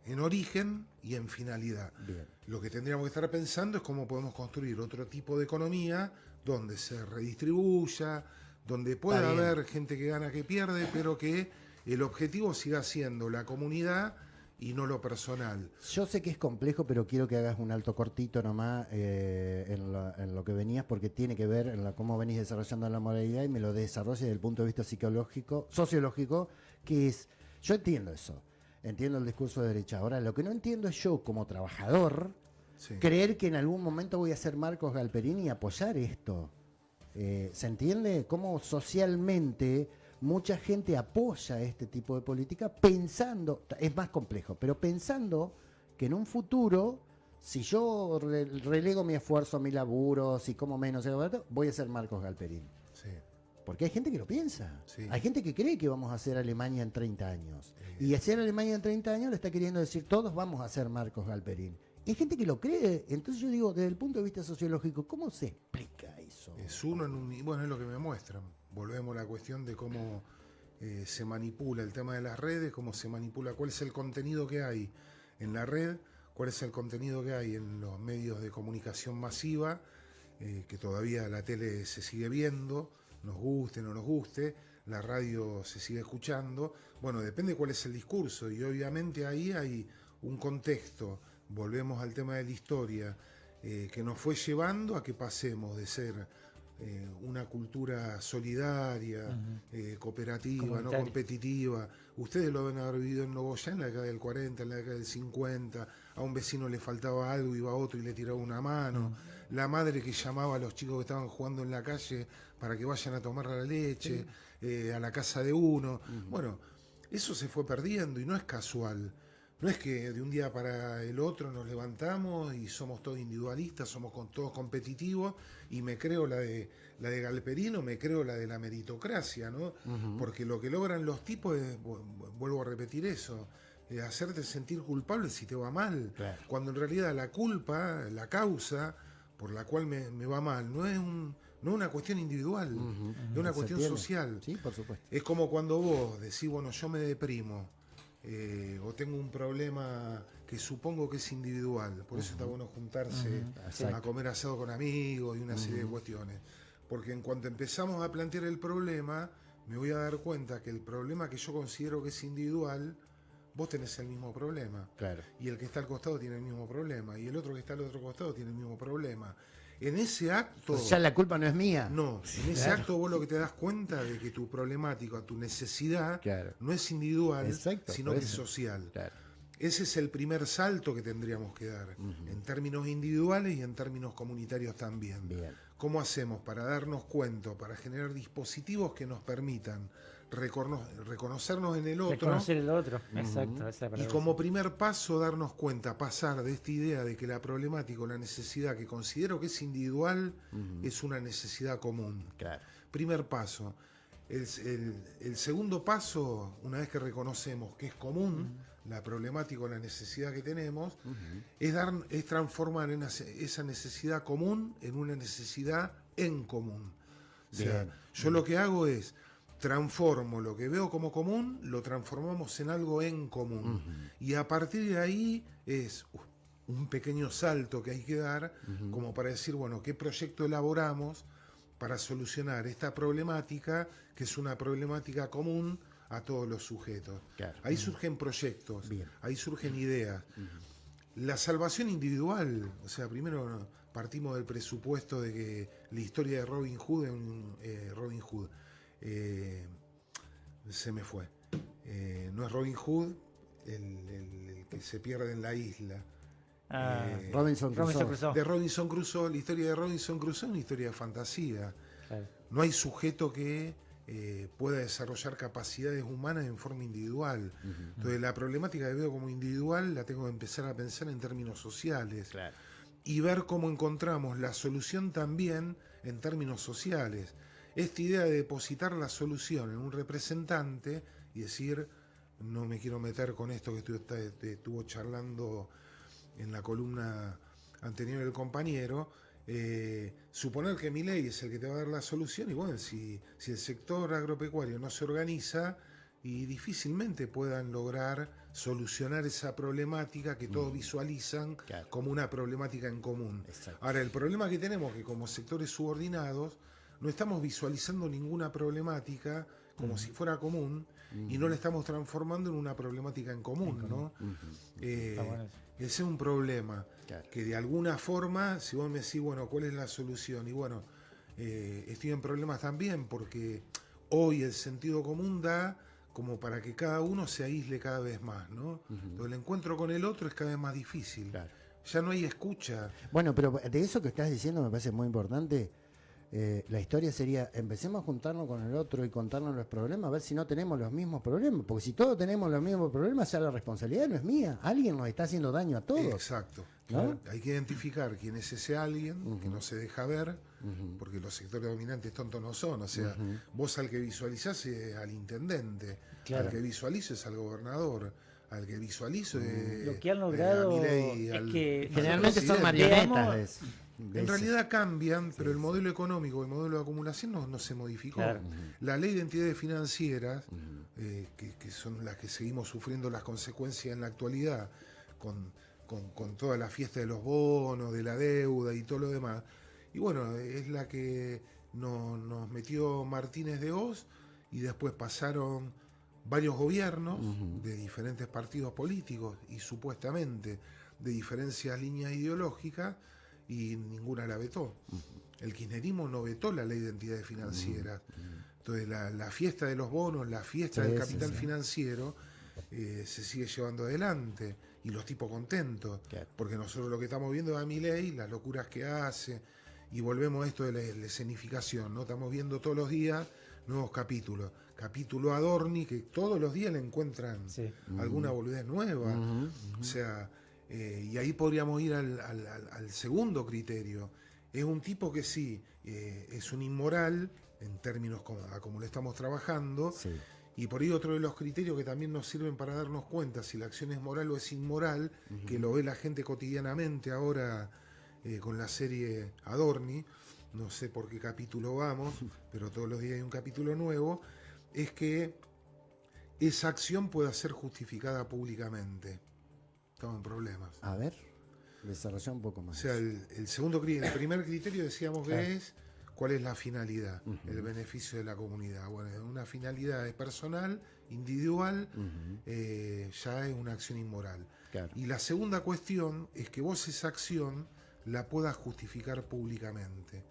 en origen y en finalidad. Bien. Lo que tendríamos que estar pensando es cómo podemos construir otro tipo de economía donde se redistribuya, donde pueda Está bien. haber gente que gana, que pierde, pero que el objetivo siga siendo la comunidad y no lo personal. Yo sé que es complejo, pero quiero que hagas un alto cortito nomás en lo que venías, porque tiene que ver en cómo venís desarrollando la moralidad y me lo desarrolles desde el punto de vista psicológico, sociológico, que es, yo entiendo eso, entiendo el discurso de derecha. Ahora, lo que no entiendo es yo, como trabajador, Sí. creer que en algún momento voy a ser Marcos Galperín y apoyar esto. ¿Se entiende? Cómo socialmente mucha gente apoya este tipo de política pensando, es más complejo, pero pensando que en un futuro, si yo relego mi esfuerzo, mi laburo, si como menos, voy a ser Marcos Galperín. Sí. Porque hay gente que lo piensa. Sí. Hay gente que cree que vamos a hacer Alemania en 30 años. Y hacer Alemania en 30 años le está queriendo decir todos vamos a ser Marcos Galperín. Hay gente que lo cree. Entonces yo digo, desde el punto de vista sociológico, ¿cómo se explica eso? Es uno en un... Bueno, es lo que me muestran. Volvemos a la cuestión de cómo se manipula el tema de las redes, cómo se manipula, cuál es el contenido que hay en la red, cuál es el contenido que hay en los medios de comunicación masiva, que todavía la tele se sigue viendo, nos guste o no nos guste, la radio se sigue escuchando. Bueno, depende cuál es el discurso, y obviamente ahí hay un contexto. Volvemos al tema de la historia, que nos fue llevando a que pasemos de ser una cultura solidaria, cooperativa, no Comunitaria. competitiva. Ustedes lo van a haber vivido en Nogoyá en la década del 40, en la década del 50, a un vecino le faltaba algo, iba otro y le tiraba una mano, la madre que llamaba a los chicos que estaban jugando en la calle para que vayan a tomar la leche, a la casa de uno. Bueno, eso se fue perdiendo y no es casual. No es que de un día para el otro nos levantamos y somos todos individualistas, somos todos competitivos, y me creo la de Galperino, me creo la de la meritocracia, ¿no? Porque lo que logran los tipos es, vuelvo a repetir eso, hacerte sentir culpable si te va mal, Claro. cuando en realidad la culpa, la causa por la cual me va mal, no es una cuestión individual, es una Se cuestión entiende. social. Sí, por supuesto. Es como cuando vos decís, bueno, yo me deprimo, o tengo un problema que supongo que es individual, por eso está bueno juntarse a comer asado con amigos y una serie de cuestiones. Porque en cuanto empezamos a plantear el problema, me voy a dar cuenta que el problema que yo considero que es individual, vos tenés el mismo problema. Claro. Y el que está al costado tiene el mismo problema. Y el otro que está al otro costado tiene el mismo problema. En ese acto... O sea, la culpa no es mía. No, en ese acto vos lo que te das cuenta de que tu problemática, tu necesidad, Claro. no es individual, Exacto, sino por que es eso. social. Claro. Ese es el primer salto que tendríamos que dar, en términos individuales y en términos comunitarios también. Bien. ¿Cómo hacemos para darnos cuenta, para generar dispositivos que nos permitan reconocernos en el otro? Reconocer el otro, exacto. Esa es la Y palabra. como primer paso, darnos cuenta, pasar de esta idea de que la problemática o la necesidad que considero que es individual es una necesidad común. Claro. Primer paso. El segundo paso, una vez que reconocemos que es común la problemática o la necesidad que tenemos, es transformar esa necesidad común en una necesidad en común. O sea, Bien. yo lo que hago es transformo lo que veo como común, lo transformamos en algo en común. Y a partir de ahí es un pequeño salto que hay que dar como para decir, bueno, ¿qué proyecto elaboramos para solucionar esta problemática, que es una problemática común a todos los sujetos? Claro. Ahí surgen proyectos, Bien. ahí surgen ideas. La salvación individual, o sea, primero partimos del presupuesto de que la historia de Robin Hood se me fue. No es Robin Hood el que se pierde en la isla. Robinson Crusoe. Crusoe. De Robinson Crusoe, la historia de Robinson Crusoe es una historia de fantasía. Claro. No hay sujeto que pueda desarrollar capacidades humanas en forma individual. Entonces la problemática que veo como individual la tengo que empezar a pensar en términos sociales. Claro. Y ver cómo encontramos la solución también en términos sociales. Esta idea de depositar la solución en un representante y decir, no me quiero meter con esto que estuvo charlando en la columna anterior el compañero, suponer que Milei es el que te va a dar la solución, y bueno, si el sector agropecuario no se organiza, y difícilmente puedan lograr solucionar esa problemática que todos visualizan Claro. como una problemática en común. Exacto. Ahora, el problema que tenemos es que como sectores subordinados no estamos visualizando ninguna problemática como si fuera común y no la estamos transformando en una problemática en común, ¿no? Está bueno eso. Ese es un problema Claro. que de alguna forma, si vos me decís, bueno, ¿cuál es la solución? Y bueno, estoy en problemas también porque hoy el sentido común da como para que cada uno se aísle cada vez más, ¿no? Entonces el encuentro con el otro es cada vez más difícil. Claro. Ya no hay escucha. Bueno, pero de eso que estás diciendo me parece muy importante. La historia sería, empecemos a juntarnos con el otro y contarnos los problemas, a ver si no tenemos los mismos problemas, porque si todos tenemos los mismos problemas, ya la responsabilidad no es mía, alguien nos está haciendo daño a todos. Exacto. ¿No? Hay que identificar quién es ese alguien que no se deja ver, porque los sectores dominantes tontos no son. O sea, vos al que visualizás es al intendente, Claro. al que visualizo es al gobernador, al que visualizo es Lo que han a logrado Milei, es al- que al Generalmente son presidente. marionetas de En eso. realidad cambian, pero el modelo económico, el modelo de acumulación no se modificó. Claro. La ley de entidades financieras, que son las que seguimos sufriendo las consecuencias en la actualidad, con toda la fiesta de los bonos, de la deuda y todo lo demás, y bueno, es la que nos metió Martínez de Hoz, y después pasaron varios gobiernos de diferentes partidos políticos y supuestamente de diferentes líneas ideológicas, y ninguna la vetó. El kirchnerismo no vetó la ley de entidades financieras. Entonces la fiesta de los bonos, la fiesta Sí, del sí, capital sí. financiero se sigue llevando adelante. y los tipos contentos, Claro. porque nosotros lo que estamos viendo es a Milei, las locuras que hace, y volvemos a esto de la escenificación, ¿no? Estamos viendo todos los días nuevos capítulos. Capítulo Adorni, que todos los días le encuentran Sí. alguna boludez nueva. O sea, y ahí podríamos ir al segundo criterio. Es un tipo que sí, es un inmoral, en términos como lo estamos trabajando, Sí. y por ahí otro de los criterios que también nos sirven para darnos cuenta si la acción es moral o es inmoral, que lo ve la gente cotidianamente ahora con la serie Adorni, no sé por qué capítulo vamos, pero todos los días hay un capítulo nuevo, es que esa acción pueda ser justificada públicamente. Estamos en problemas. A ver, desarrolla un poco O más. sea, el primer criterio decíamos Claro. que es cuál es la finalidad, el beneficio de la comunidad. Bueno, una finalidad es personal, individual, ya es una acción inmoral. Claro. Y la segunda cuestión es que vos esa acción la puedas justificar públicamente.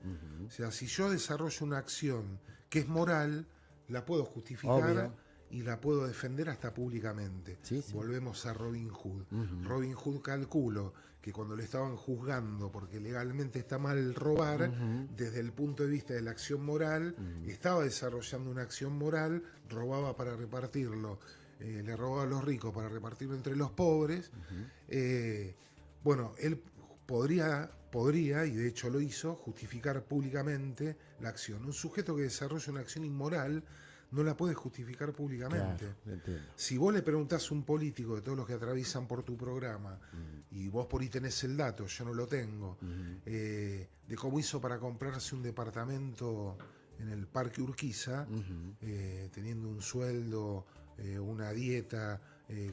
O sea, si yo desarrollo una acción que es moral, la puedo justificar Obvio. y la puedo defender hasta públicamente. Sí, sí. Volvemos a Robin Hood. Robin Hood calculó que cuando le estaban juzgando porque legalmente está mal robar, desde el punto de vista de la acción moral, estaba desarrollando una acción moral, robaba para repartirlo, le robaba a los ricos para repartirlo entre los pobres. Bueno, él podría, y de hecho lo hizo, justificar públicamente la acción. Un sujeto que desarrolla una acción inmoral no la puede justificar públicamente. Claro, lo entiendo. Si vos le preguntás a un político de todos los que atraviesan por tu programa, y vos por ahí tenés el dato, yo no lo tengo, de cómo hizo para comprarse un departamento en el Parque Urquiza, teniendo un sueldo, una dieta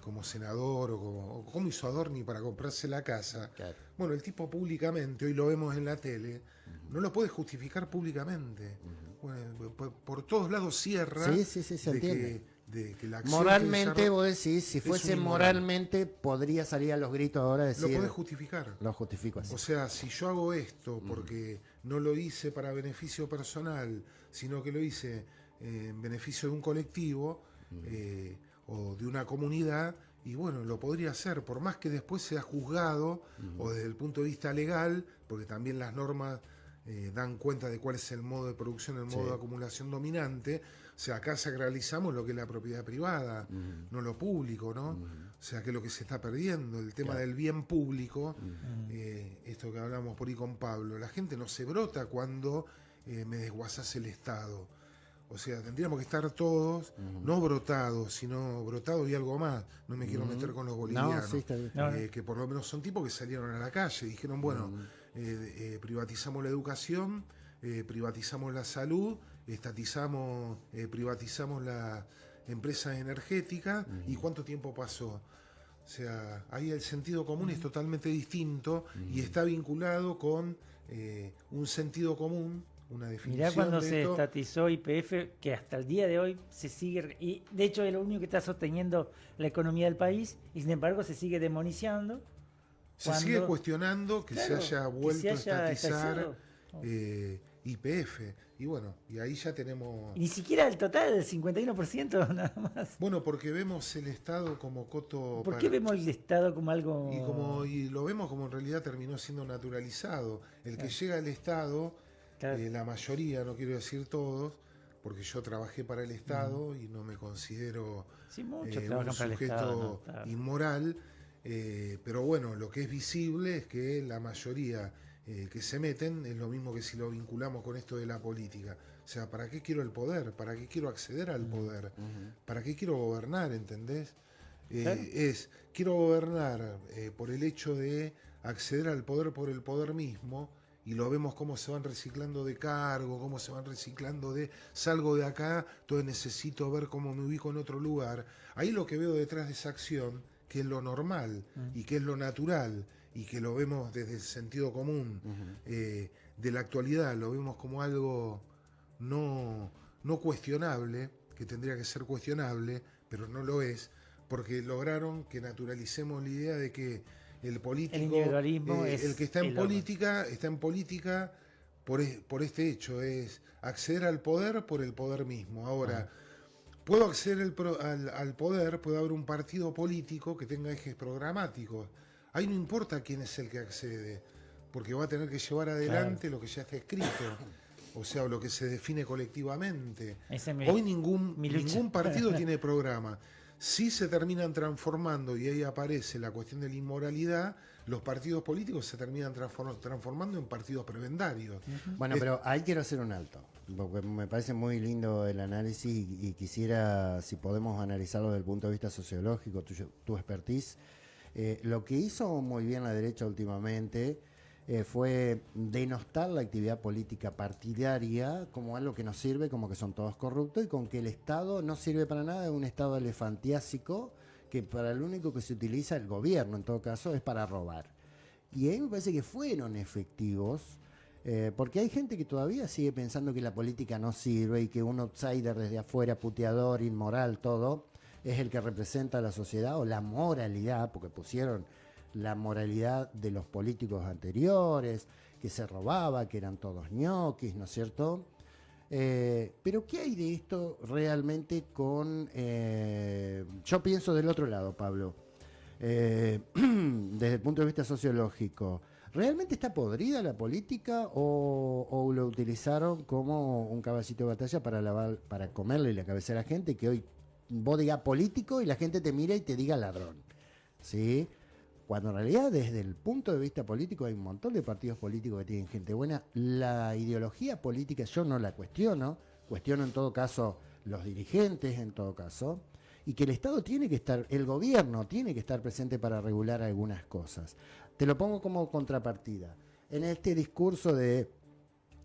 como senador, o cómo hizo Adorni para comprarse la casa. Claro. Bueno, el tipo públicamente, hoy lo vemos en la tele, no lo puede justificar públicamente. Bueno, por todos lados cierra Sí, sí, sí, se entiende. de que la acción Moralmente, que vos decís, si es fuese un inmoral. moralmente, podría salir a los gritos ahora a lo decir. podés justificar. Lo justifico así. O sea, si yo hago esto porque no lo hice para beneficio personal, sino que lo hice en beneficio de un colectivo o de una comunidad, y bueno, lo podría hacer, por más que después sea juzgado o desde el punto de vista legal, porque también las normas dan cuenta de cuál es el modo de producción, el modo Sí. de acumulación dominante. O sea, acá sacralizamos lo que es la propiedad privada, no lo público, ¿no? O sea, que es lo que se está perdiendo, el tema del bien público, esto que hablamos por ahí con Pablo. La gente no se brota cuando me desguazás el Estado. O sea, tendríamos que estar todos, no brotados, sino brotados y algo más. No me quiero meter con los bolivianos. No, sí, está bien. No, Que por lo menos son tipos que salieron a la calle y dijeron, bueno, privatizamos la educación, privatizamos la salud, estatizamos, privatizamos las empresas energéticas, ¿y cuánto tiempo pasó? O sea, ahí el sentido común es totalmente distinto y está vinculado con un sentido común, una definición Mirá cuando de se esto. estatizó YPF, que hasta el día de hoy se sigue, y de hecho es lo único que está sosteniendo la economía del país, y sin embargo se sigue demonizando. Se cuando- sigue cuestionando que Claro, se haya que vuelto se a haya estatizar estatizado. YPF. Y bueno, y ahí ya tenemos... Y ni siquiera el total, el 51% nada más. Bueno, porque vemos el Estado como coto... ¿Por qué vemos el Estado como algo...? Y lo vemos como en realidad terminó siendo naturalizado. El que llega al Estado, Claro. la mayoría, no quiero decir todos, porque yo trabajé para el Estado y no me considero Sí, muchos un trabajan para el sujeto Estado, ¿no? Claro. inmoral, pero bueno, lo que es visible es que la mayoría que se meten es lo mismo que si lo vinculamos con esto de la política. O sea, ¿para qué quiero el poder? ¿Para qué quiero acceder al poder? ¿Para qué quiero gobernar? ¿Entendés? Claro. Quiero gobernar por el hecho de acceder al poder por el poder mismo, y lo vemos cómo se van reciclando de cargo, cómo se van reciclando de salgo de acá, entonces necesito ver cómo me ubico en otro lugar. Ahí lo que veo detrás de esa acción, que es lo normal y que es lo natural, y que lo vemos desde el sentido común de la actualidad, lo vemos como algo no cuestionable, que tendría que ser cuestionable, pero no lo es, porque lograron que naturalicemos la idea de que el político, El individualismo es el que está en el orden. política, está en política por este hecho, es acceder al poder por el poder mismo. Ahora, puedo acceder al poder, puede haber un partido político que tenga ejes programáticos. Ahí no importa quién es el que accede, porque va a tener que llevar adelante lo que ya está escrito, o sea, lo que se define colectivamente. Hoy ningún partido tiene programa. Si se terminan transformando, y ahí aparece la cuestión de la inmoralidad, los partidos políticos se terminan transformando en partidos prebendarios. Bueno, pero ahí quiero hacer un alto, porque me parece muy lindo el análisis y quisiera, si podemos analizarlo desde el punto de vista sociológico, tu expertise. Lo que hizo muy bien la derecha últimamente fue denostar la actividad política partidaria como algo que no sirve, como que son todos corruptos y con que el Estado no sirve para nada, es un Estado elefantiásico que para lo único que se utiliza el gobierno, en todo caso, es para robar. Y ahí me parece que fueron efectivos, porque hay gente que todavía sigue pensando que la política no sirve y que un outsider desde afuera, puteador, inmoral, todo, es el que representa a la sociedad o la moralidad, porque pusieron la moralidad de los políticos anteriores, que se robaba, que eran todos ñoquis, ¿no es cierto? Pero ¿qué hay de esto realmente con... yo pienso del otro lado, Pablo, desde el punto de vista sociológico, ¿realmente está podrida la política o lo utilizaron como un caballito de batalla para comerle la cabeza a la gente, que hoy vos digas político y la gente te mira y te diga ladrón, ¿sí? Cuando en realidad desde el punto de vista político hay un montón de partidos políticos que tienen gente buena. La ideología política yo no la cuestiono en todo caso los dirigentes en todo caso, y que el Estado tiene que estar, el gobierno tiene que estar presente para regular algunas cosas. Te lo pongo como contrapartida. En este discurso de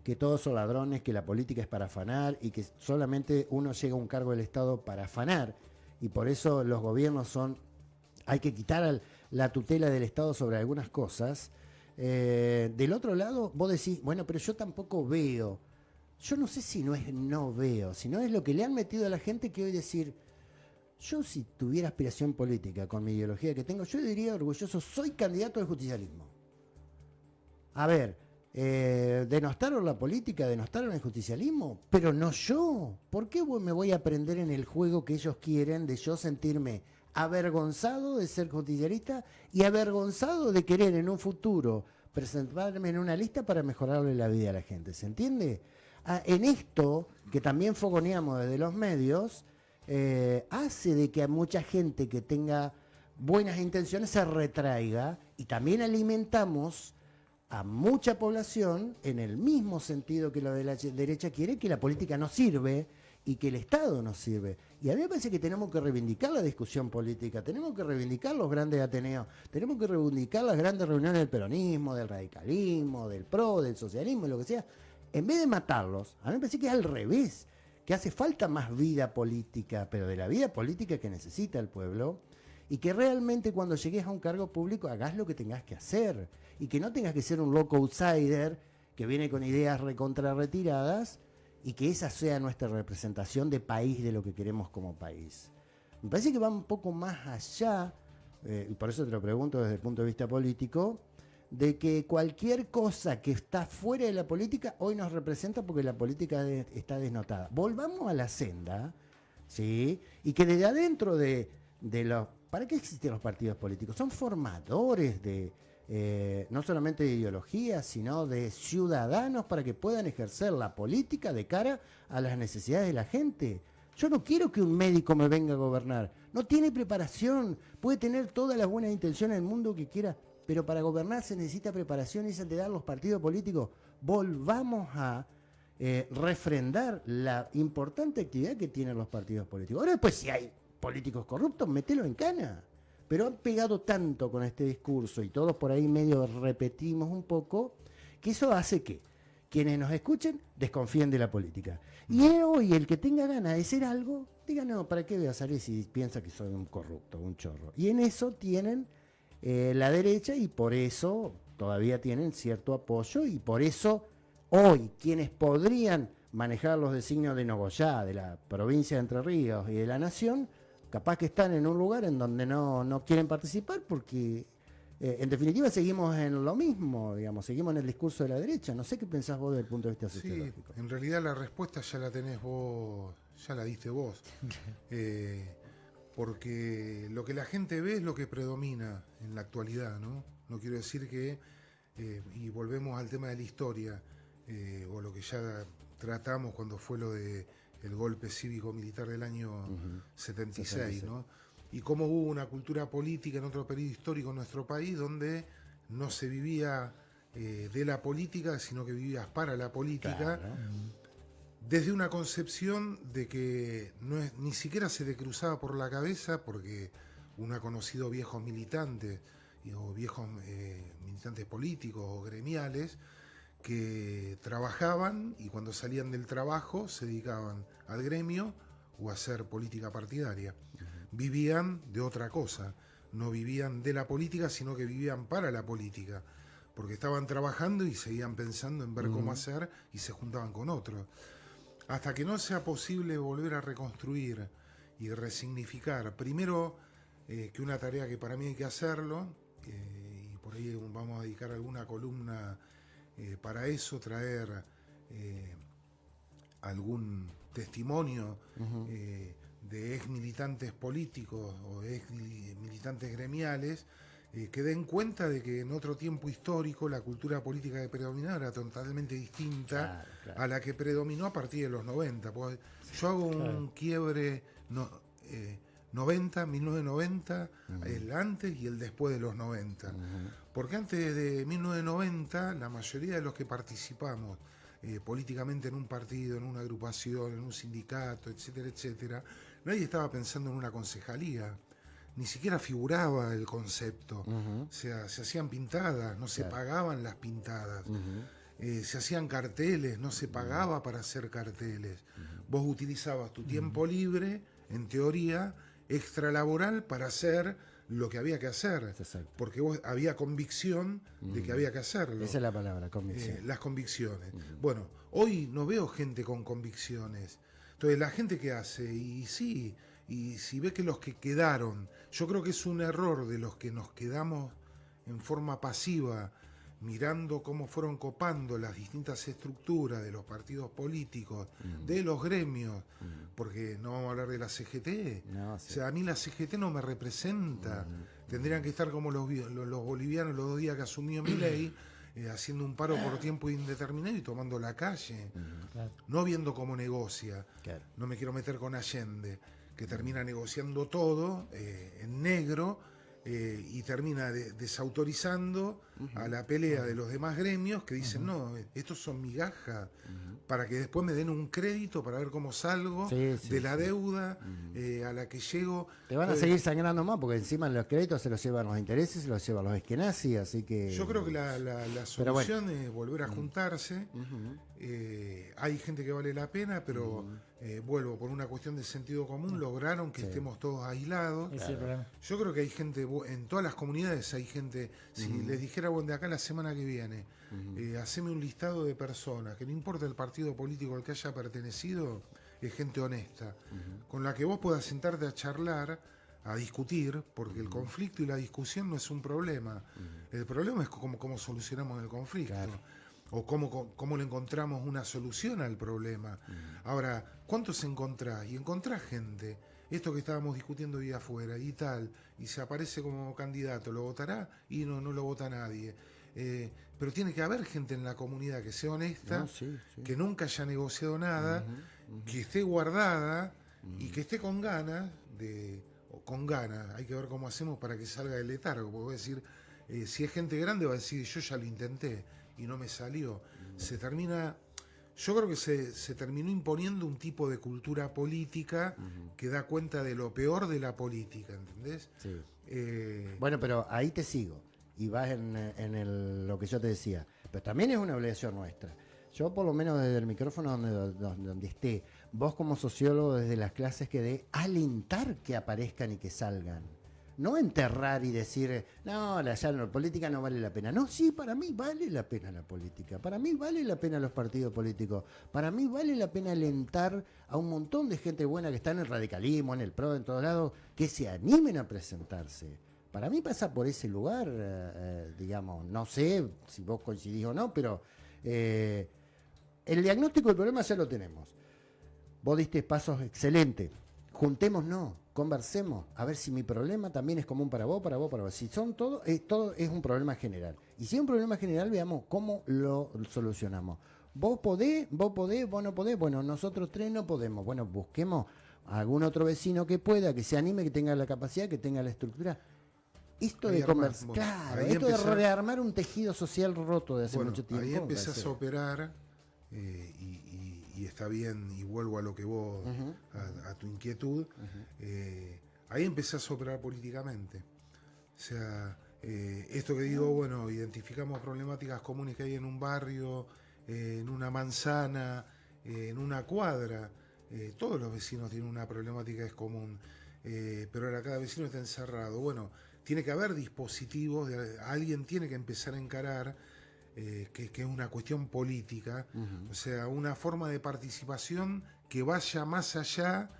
que todos son ladrones, que la política es para afanar y que solamente uno llega a un cargo del Estado para afanar, y por eso los gobiernos hay que quitar la tutela del Estado sobre algunas cosas. Del otro lado, vos decís, bueno, pero yo tampoco veo. Yo no sé si no veo, sino es lo que le han metido a la gente que hoy decir, yo si tuviera aspiración política con mi ideología que tengo, yo diría orgulloso, soy candidato al justicialismo. A ver, denostaron la política, denostaron el justicialismo, pero no yo. ¿Por qué me voy a prender en el juego que ellos quieren de yo sentirme avergonzado de ser justicialista y avergonzado de querer en un futuro presentarme en una lista para mejorarle la vida a la gente? ¿Se entiende? En esto, que también fogoneamos desde los medios, hace de que a mucha gente que tenga buenas intenciones se retraiga, y también alimentamos a mucha población en el mismo sentido que lo de la derecha quiere, que la política no sirve y que el Estado no sirve. Y a mí me parece que tenemos que reivindicar la discusión política, tenemos que reivindicar los grandes ateneos, tenemos que reivindicar las grandes reuniones del peronismo, del radicalismo, del PRO, del socialismo, lo que sea. En vez de matarlos, a mí me parece que es al revés, que hace falta más vida política, pero de la vida política que necesita el pueblo, y que realmente cuando llegues a un cargo público hagas lo que tengas que hacer, y que no tengas que ser un loco outsider que viene con ideas recontra retiradas, y que esa sea nuestra representación de país, de lo que queremos como país. Me parece que va un poco más allá, y por eso te lo pregunto desde el punto de vista político, de que cualquier cosa que está fuera de la política hoy nos representa porque la política está desnotada. Volvamos a la senda, ¿sí? Y que desde adentro de los... ¿Para qué existen los partidos políticos? Son formadores de... no solamente de ideología, sino de ciudadanos para que puedan ejercer la política de cara a las necesidades de la gente. Yo no quiero que un médico me venga a gobernar. No tiene preparación, puede tener todas las buenas intenciones del mundo que quiera, pero para gobernar se necesita preparación, y esa te dan los partidos políticos. Volvamos a refrendar la importante actividad que tienen los partidos políticos. Ahora después, si hay políticos corruptos, mételo en cana. Pero han pegado tanto con este discurso y todos por ahí medio repetimos un poco, que eso hace que quienes nos escuchen desconfíen de la política. Y hoy el que tenga ganas de hacer algo, diga, no, ¿para qué voy a salir si piensa que soy un corrupto, un chorro? Y en eso tienen la derecha, y por eso todavía tienen cierto apoyo, y por eso hoy quienes podrían manejar los designios de Nogoyá, de la provincia de Entre Ríos y de la Nación, capaz que están en un lugar en donde no quieren participar porque, en definitiva, seguimos en lo mismo, digamos, seguimos en el discurso de la derecha. No sé qué pensás vos desde el punto de vista sociológico. Sí, en realidad la respuesta ya la tenés vos ya la diste vos. Porque lo que la gente ve es lo que predomina en la actualidad, ¿no? No quiero decir que, y volvemos al tema de la historia, o lo que ya tratamos cuando fue lo de el golpe cívico-militar del año 76, ¿no? Y cómo hubo una cultura política en otro periodo histórico en nuestro país donde no se vivía de la política, sino que vivías para la política. Claro. Desde una concepción de que ni siquiera se le cruzaba por la cabeza, porque uno ha conocido viejos militantes o viejos militantes políticos o gremiales que trabajaban y cuando salían del trabajo se dedicaban al gremio o a hacer política partidaria. Vivían de otra cosa, no vivían de la política, sino que vivían para la política, porque estaban trabajando y seguían pensando en ver cómo hacer y se juntaban con otros. Hasta que no sea posible volver a reconstruir y resignificar, primero que una tarea que para mí hay que hacerlo, y por ahí vamos a dedicar alguna columna para eso, traer algún testimonio de ex militantes políticos o ex militantes gremiales que den cuenta de que en otro tiempo histórico la cultura política que predominaba era totalmente distinta a la que predominó a partir de los 90. Pues yo hago un quiebre 1990, el antes y el después de los 90. Porque antes de 1990 la mayoría de los que participamos políticamente en un partido, en una agrupación, en un sindicato, etcétera, etcétera, nadie estaba pensando en una concejalía. Ni siquiera figuraba el concepto. O sea, se hacían pintadas, no se pagaban las pintadas. Se hacían carteles, no se pagaba para hacer carteles. Vos utilizabas tu tiempo libre, en teoría, extralaboral, para hacer lo que había que hacer. Exacto. Porque había convicción de que había que hacerlo. Esa es la palabra, convicción. Las convicciones. Bueno, hoy no veo gente con convicciones. Entonces, la gente que hace, y sí, y si ve que los que quedaron, yo creo que es un error de los que nos quedamos en forma pasiva, mirando cómo fueron copando las distintas estructuras de los partidos políticos, de los gremios, porque no vamos a hablar de la CGT. No, sí. O sea, a mí la CGT no me representa. Tendrían que estar como los bolivianos los 2 días que asumió Milei, haciendo un paro por tiempo indeterminado y tomando la calle, no viendo cómo negocia. Claro. No me quiero meter con Allende, que termina negociando todo en negro y termina desautorizando a la pelea de los demás gremios que dicen, no, estos son migajas, para que después me den un crédito para ver cómo salgo de la deuda a la que llego. Te van a seguir sangrando más porque encima los créditos se los llevan los intereses, se los llevan los esquenazis, así que... Yo creo que la solución es volver a juntarse. Hay gente que vale la pena, pero vuelvo, por una cuestión de sentido común, lograron que estemos todos aislados. Ese es el problema. Yo creo que hay gente, en todas las comunidades hay gente, si les dijera, bueno, de acá la semana que viene, haceme un listado de personas, que no importa el partido político al que haya pertenecido, es gente honesta, con la que vos puedas sentarte a charlar, a discutir, porque el conflicto y la discusión no es un problema. El problema es cómo solucionamos el conflicto. Claro. O cómo le encontramos una solución al problema. Ahora, ¿cuántos encontrás? Y encontrás gente, esto que estábamos discutiendo hoy afuera y tal, y se aparece como candidato, ¿lo votará? Y no lo vota nadie. Pero tiene que haber gente en la comunidad que sea honesta, que nunca haya negociado nada, que esté guardada y que esté con ganas hay que ver cómo hacemos para que salga del letargo, porque voy a decir, si es gente grande va a decir, yo ya lo intenté y no me salió. Yo creo que se terminó imponiendo un tipo de cultura política que da cuenta de lo peor de la política, ¿entendés? Sí. Bueno, pero ahí te sigo y vas en lo que yo te decía, pero también es una obligación nuestra. Yo por lo menos desde el micrófono donde esté, vos como sociólogo desde las clases que dé, alentar que aparezcan y que salgan. No enterrar y decir, no, la política no vale la pena. No, sí, para mí vale la pena la política. Para mí vale la pena los partidos políticos. Para mí vale la pena alentar a un montón de gente buena que está en el radicalismo, en el PRO, en todos lados, que se animen a presentarse. Para mí pasa por ese lugar, digamos, no sé si vos coincidís o no, pero el diagnóstico del problema ya lo tenemos. vos diste pasos excelentes. Juntémonos, conversemos, a ver si mi problema también es común para vos, para vos, para vos. Si son todo es un problema general. Y si es un problema general, veamos cómo lo solucionamos. Vos no podés, bueno, nosotros tres no podemos. Bueno, busquemos a algún otro vecino que pueda, que se anime, que tenga la capacidad, que tenga la estructura. Esto Ahí de conversar, bueno, claro, ahí esto de rearmar un tejido social roto de hace bueno, mucho tiempo. ahí empezás parece. a operar y está bien, y vuelvo a lo que vos, a tu inquietud, ahí empezás a operar políticamente. O sea, esto que digo, bueno, identificamos problemáticas comunes que hay en un barrio, en una manzana, en una cuadra. Todos los vecinos tienen una problemática que es común, pero ahora cada vecino está encerrado. Bueno, tiene que haber dispositivos, alguien tiene que empezar a encarar que es una cuestión política, o sea, una forma de participación que vaya más allá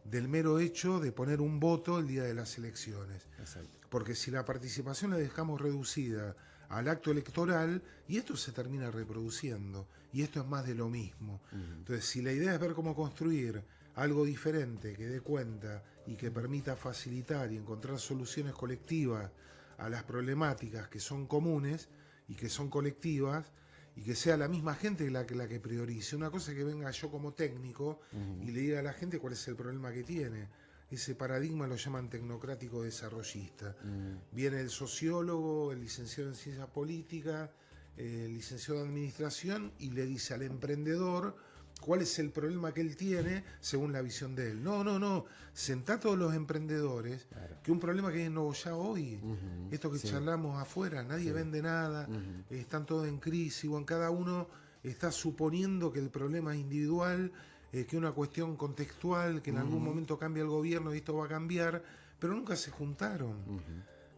del mero hecho de poner un voto el día de las elecciones. Exacto. Porque si la participación la dejamos reducida al acto electoral, y esto se termina reproduciendo, y esto es más de lo mismo. Entonces, si la idea es ver cómo construir algo diferente, que dé cuenta y que permita facilitar y encontrar soluciones colectivas a las problemáticas que son comunes y que son colectivas, y que sea la misma gente la que priorice. Una cosa es que venga yo como técnico y le diga a la gente cuál es el problema que tiene. Ese paradigma lo llaman tecnocrático desarrollista. Viene el sociólogo, el licenciado en ciencia política, el licenciado en administración, y le dice al emprendedor cuál es el problema que él tiene según la visión de él. No. Sentá a todos los emprendedores, claro, que un problema que hay en Nogoyá hoy, esto que charlamos afuera, nadie vende nada, están todos en crisis, bueno, cada uno está suponiendo que el problema es individual, que es una cuestión contextual, que en algún momento cambia el gobierno y esto va a cambiar, pero nunca se juntaron.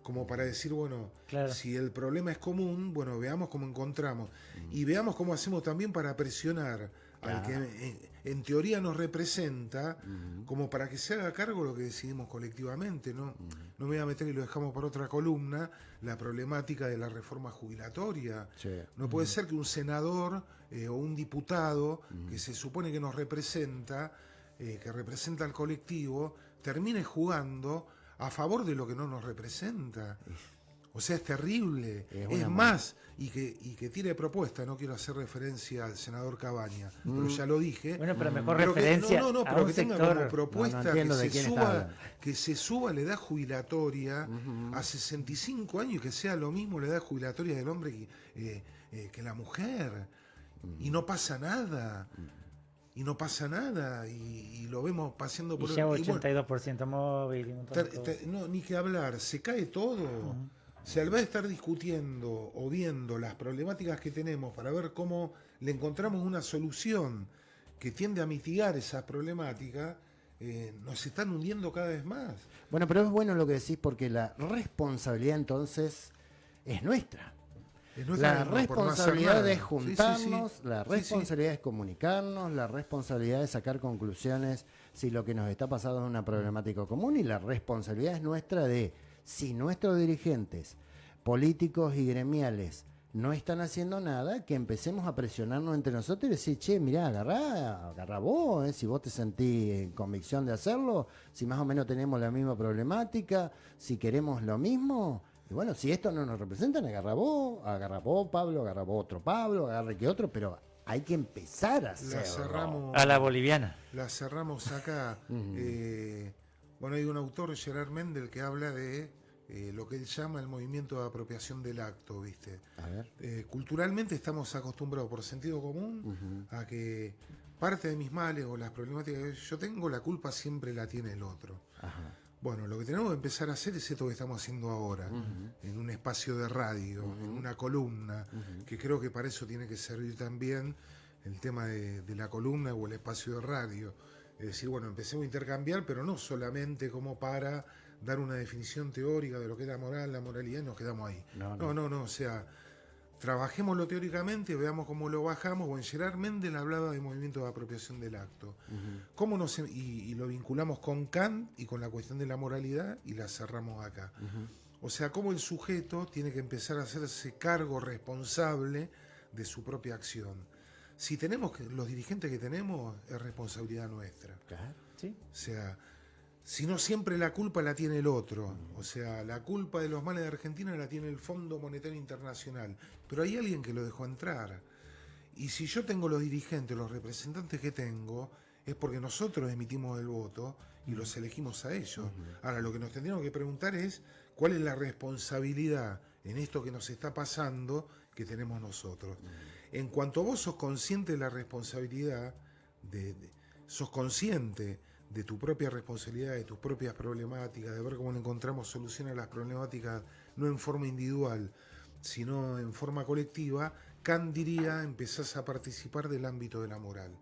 Como para decir, bueno, claro, si el problema es común, bueno, veamos cómo encontramos. Y veamos cómo hacemos también para presionar al que en teoría nos representa, como para que se haga cargo de lo que decidimos colectivamente, ¿no? No me voy a meter, y lo dejamos por otra columna, la problemática de la reforma jubilatoria. Sí. No puede ser que un senador o un diputado que se supone que nos representa, que representa al colectivo, termine jugando a favor de lo que no nos representa. O sea, es terrible. Es más, y que tire propuesta. No quiero hacer referencia al senador Cabaña, pero ya lo dije. Bueno, pero mejor referencia. Pero que tenga como propuesta que se suba la edad jubilatoria a 65 años, y que sea lo mismo la edad jubilatoria del hombre que la mujer. Y no pasa nada. Y no pasa nada, y lo vemos paseando por... Y ya 82% móvil y un montón de cosas. No, ni que hablar, se cae todo. O sea, al vez de estar discutiendo o viendo las problemáticas que tenemos para ver cómo le encontramos una solución que tiende a mitigar esas problemáticas, nos están hundiendo cada vez más. Bueno, pero es bueno lo que decís, porque la responsabilidad entonces es nuestra. La responsabilidad es juntarnos, la responsabilidad es comunicarnos, la responsabilidad es sacar conclusiones si lo que nos está pasando es una problemática común, y la responsabilidad es nuestra de, si nuestros dirigentes políticos y gremiales no están haciendo nada, que empecemos a presionarnos entre nosotros y decir, che, mirá, agarrá vos, si vos te sentís en convicción de hacerlo, si más o menos tenemos la misma problemática, si queremos lo mismo. Y bueno, si esto no nos representan, agarra vos, Pablo, agarra vos otro Pablo, agarre que otro, pero hay que empezar a hacerlo. A la boliviana. La cerramos acá. Bueno, hay un autor, Gerard Mendel, que habla de lo que él llama el movimiento de apropiación del acto, ¿viste? A ver. Culturalmente estamos acostumbrados por sentido común a que parte de mis males o las problemáticas que yo tengo, la culpa siempre la tiene el otro. Ajá. Bueno, lo que tenemos que empezar a hacer es esto que estamos haciendo ahora, en un espacio de radio, en una columna, que creo que para eso tiene que servir también el tema de la columna o el espacio de radio. Es decir, bueno, empecemos a intercambiar, pero no solamente como para dar una definición teórica de lo que es la moral, la moralidad, y nos quedamos ahí. No, o sea, trabajémoslo teóricamente, veamos cómo lo bajamos. Bueno, Gerard Mendel hablaba de movimiento de apropiación del acto. ¿Cómo y lo vinculamos con Kant y con la cuestión de la moralidad, y la cerramos acá. O sea, cómo el sujeto tiene que empezar a hacerse cargo responsable de su propia acción. si tenemos los dirigentes que tenemos, es responsabilidad nuestra. Claro. ¿Sí? O sea, si no siempre la culpa la tiene el otro. O sea, la culpa de los males de Argentina la tiene el Fondo Monetario Internacional. Pero hay alguien que lo dejó entrar. Y si yo tengo los dirigentes, los representantes que tengo, es porque nosotros emitimos el voto y los elegimos a ellos. Ahora, lo que nos tendríamos que preguntar es cuál es la responsabilidad en esto que nos está pasando que tenemos nosotros. En cuanto vos sos consciente de la responsabilidad, sos consciente de tu propia responsabilidad, de tus propias problemáticas, de ver cómo le encontramos soluciones a las problemáticas, no en forma individual, sino en forma colectiva, Kant diría, empezás a participar del ámbito de la moral.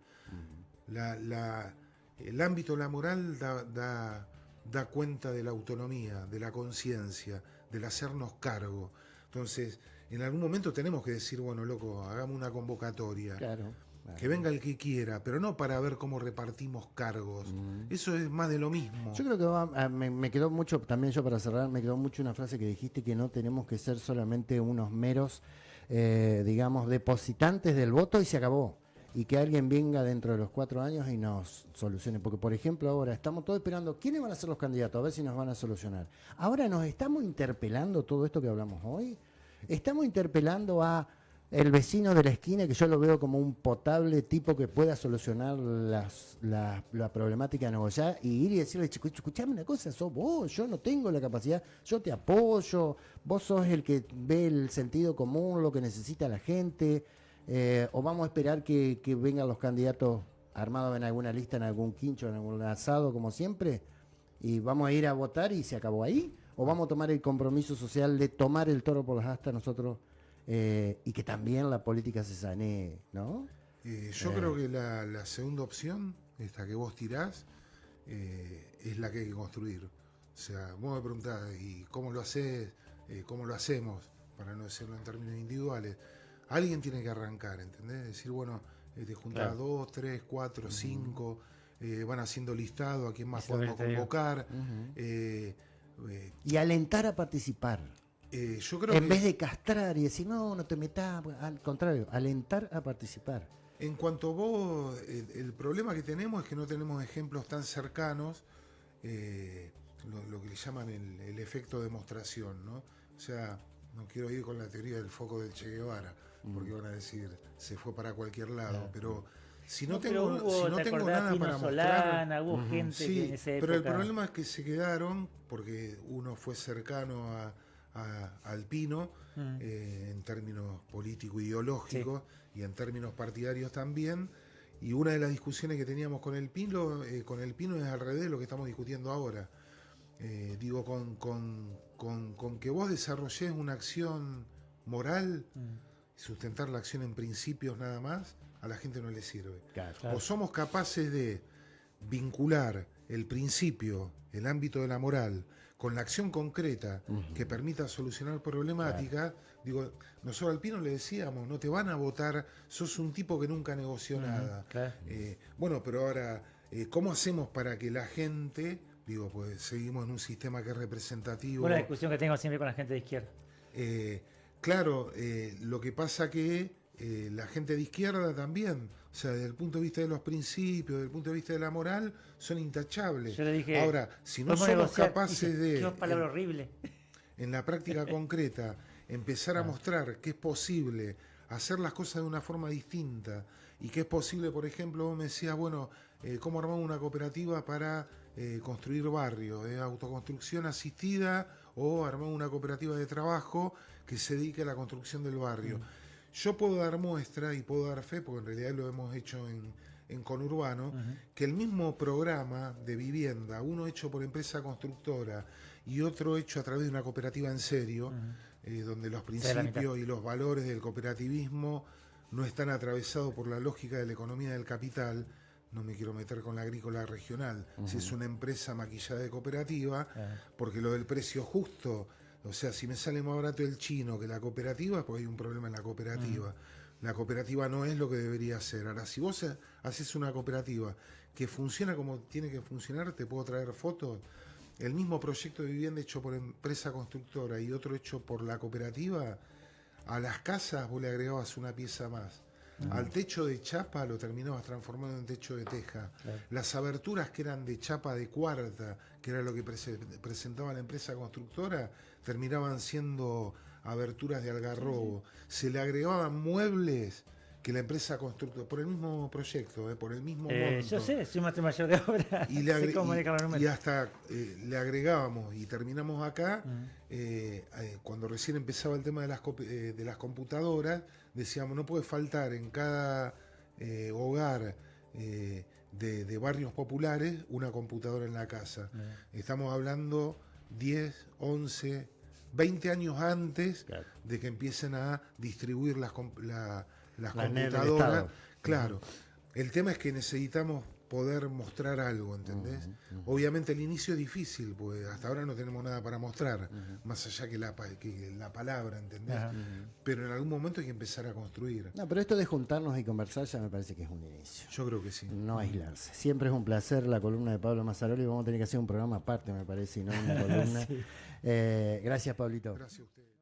El ámbito de la moral da cuenta de la autonomía, de la conciencia, del hacernos cargo. Entonces, en algún momento tenemos que decir, bueno, loco, hagamos una convocatoria. Claro. Que venga el que quiera, pero no para ver cómo repartimos cargos. Eso es más de lo mismo. Yo creo que me quedó mucho, también yo para cerrar, me quedó mucho una frase que dijiste, que no tenemos que ser solamente unos meros, digamos, depositantes del voto y se acabó. Y que alguien venga dentro de los 4 años y nos solucione. Porque, por ejemplo, ahora estamos todos esperando quiénes van a ser los candidatos, a ver si nos van a solucionar. Ahora nos estamos interpelando todo esto que hablamos hoy. Estamos interpelando a el vecino de la esquina, que yo lo veo como un potable tipo que pueda solucionar la problemática de Nogoyá, y ir y decirle, escuchame una cosa, sos vos, yo no tengo la capacidad, yo te apoyo, vos sos el que ve el sentido común, lo que necesita la gente, o vamos a esperar que vengan los candidatos armados en alguna lista, en algún quincho, en algún asado, como siempre, y vamos a ir a votar y se acabó ahí, o vamos a tomar el compromiso social de tomar el toro por las astas nosotros. Y que también la política se sanee, ¿no? Yo creo que la segunda opción, esta que vos tirás, es la que hay que construir. O sea, vos me preguntás, ¿y cómo lo hacés? ¿Cómo lo hacemos? Para no decirlo en términos individuales. Alguien tiene que arrancar, ¿entendés? Decir, bueno, te juntás Claro. 2, 3, 4, 5, van haciendo listado a quién más Eso podemos que te digo. convocar. Y alentar a participar. Yo creo En que vez de castrar y decir, no te metas, al contrario, alentar a participar. en cuanto vos, el problema que tenemos es que no tenemos ejemplos tan cercanos, lo que le llaman el efecto demostración, ¿no? O sea, no quiero ir con la teoría del foco del Che Guevara, porque van a decir, se fue para cualquier lado, pero si no pero tengo, hubo, si no ¿te tengo acordás? nada Tino para Solana, mostrar... hubo gente que Sí, en esa época... pero el problema es que se quedaron, porque uno fue cercano al Pino, en términos político-ideológicos y en términos partidarios también, y una de las discusiones que teníamos con el Pino es al revés de lo que estamos discutiendo ahora. Digo, con que vos desarrolles una acción moral, sustentar la acción en principios nada más, a la gente no le sirve. Claro. O somos capaces de vincular el principio, el ámbito de la moral, con la acción concreta que permita solucionar problemáticas. Digo, nosotros al Pino le decíamos, no te van a votar, sos un tipo que nunca negoció nada. claro. Bueno, pero ahora, ¿cómo hacemos para que la gente, digo, pues seguimos en un sistema que es representativo? Una discusión que tengo siempre con la gente de izquierda. Claro, lo que pasa que la gente de izquierda también, o sea, desde el punto de vista de los principios, desde el punto de vista de la moral, son intachables. Yo le dije, ahora, si no ¿podemos somos negociar? capaces Dice, de, qué palabra horrible. en la práctica concreta, empezar a mostrar que es posible hacer las cosas de una forma distinta y que es posible, por ejemplo, vos me decías, bueno, ¿cómo armamos una cooperativa para construir barrios? Autoconstrucción asistida o armamos una cooperativa de trabajo que se dedique a la construcción del barrio. Yo puedo dar muestra y puedo dar fe, porque en realidad lo hemos hecho en Conurbano, que el mismo programa de vivienda, uno hecho por empresa constructora y otro hecho a través de una cooperativa en serio, donde los principios y los valores del cooperativismo no están atravesados por la lógica de la economía del capital. No me quiero meter con la agrícola regional, si es una empresa maquillada de cooperativa, porque lo del precio justo, o sea, si me sale más barato el chino que la cooperativa, pues hay un problema en la cooperativa. La cooperativa no es lo que debería ser. Ahora, si vos haces una cooperativa que funciona como tiene que funcionar, te puedo traer fotos. El mismo proyecto de vivienda hecho por empresa constructora y otro hecho por la cooperativa, a las casas vos le agregabas una pieza más. Al techo de chapa lo terminabas transformando en techo de teja. Claro. Las aberturas que eran de chapa de cuarta, que era lo que presentaba la empresa constructora, terminaban siendo aberturas de algarrobo. Se le agregaban muebles que la empresa constructora, por el mismo proyecto, por el mismo monto. Yo sé, soy maestro mayor de obra. Y, sé cómo manejar los números. y hasta le agregábamos y terminamos acá, cuando recién empezaba el tema de las computadoras, decíamos, no puede faltar en cada hogar de barrios populares una computadora en la casa. Estamos hablando 10, 11, 20 años antes de que empiecen a distribuir las computadoras. Claro, el tema es que necesitamos poder mostrar algo, ¿entendés? Obviamente el inicio es difícil, pues hasta ahora no tenemos nada para mostrar, más allá que la palabra, ¿entendés? Pero en algún momento hay que empezar a construir. No, pero esto de juntarnos y conversar ya me parece que es un inicio. Yo creo que sí. No aislarse. Siempre es un placer la columna de Pablo Mazzaroli. Vamos a tener que hacer un programa aparte, me parece, y no una columna. Gracias, Pablito. Gracias a ustedes.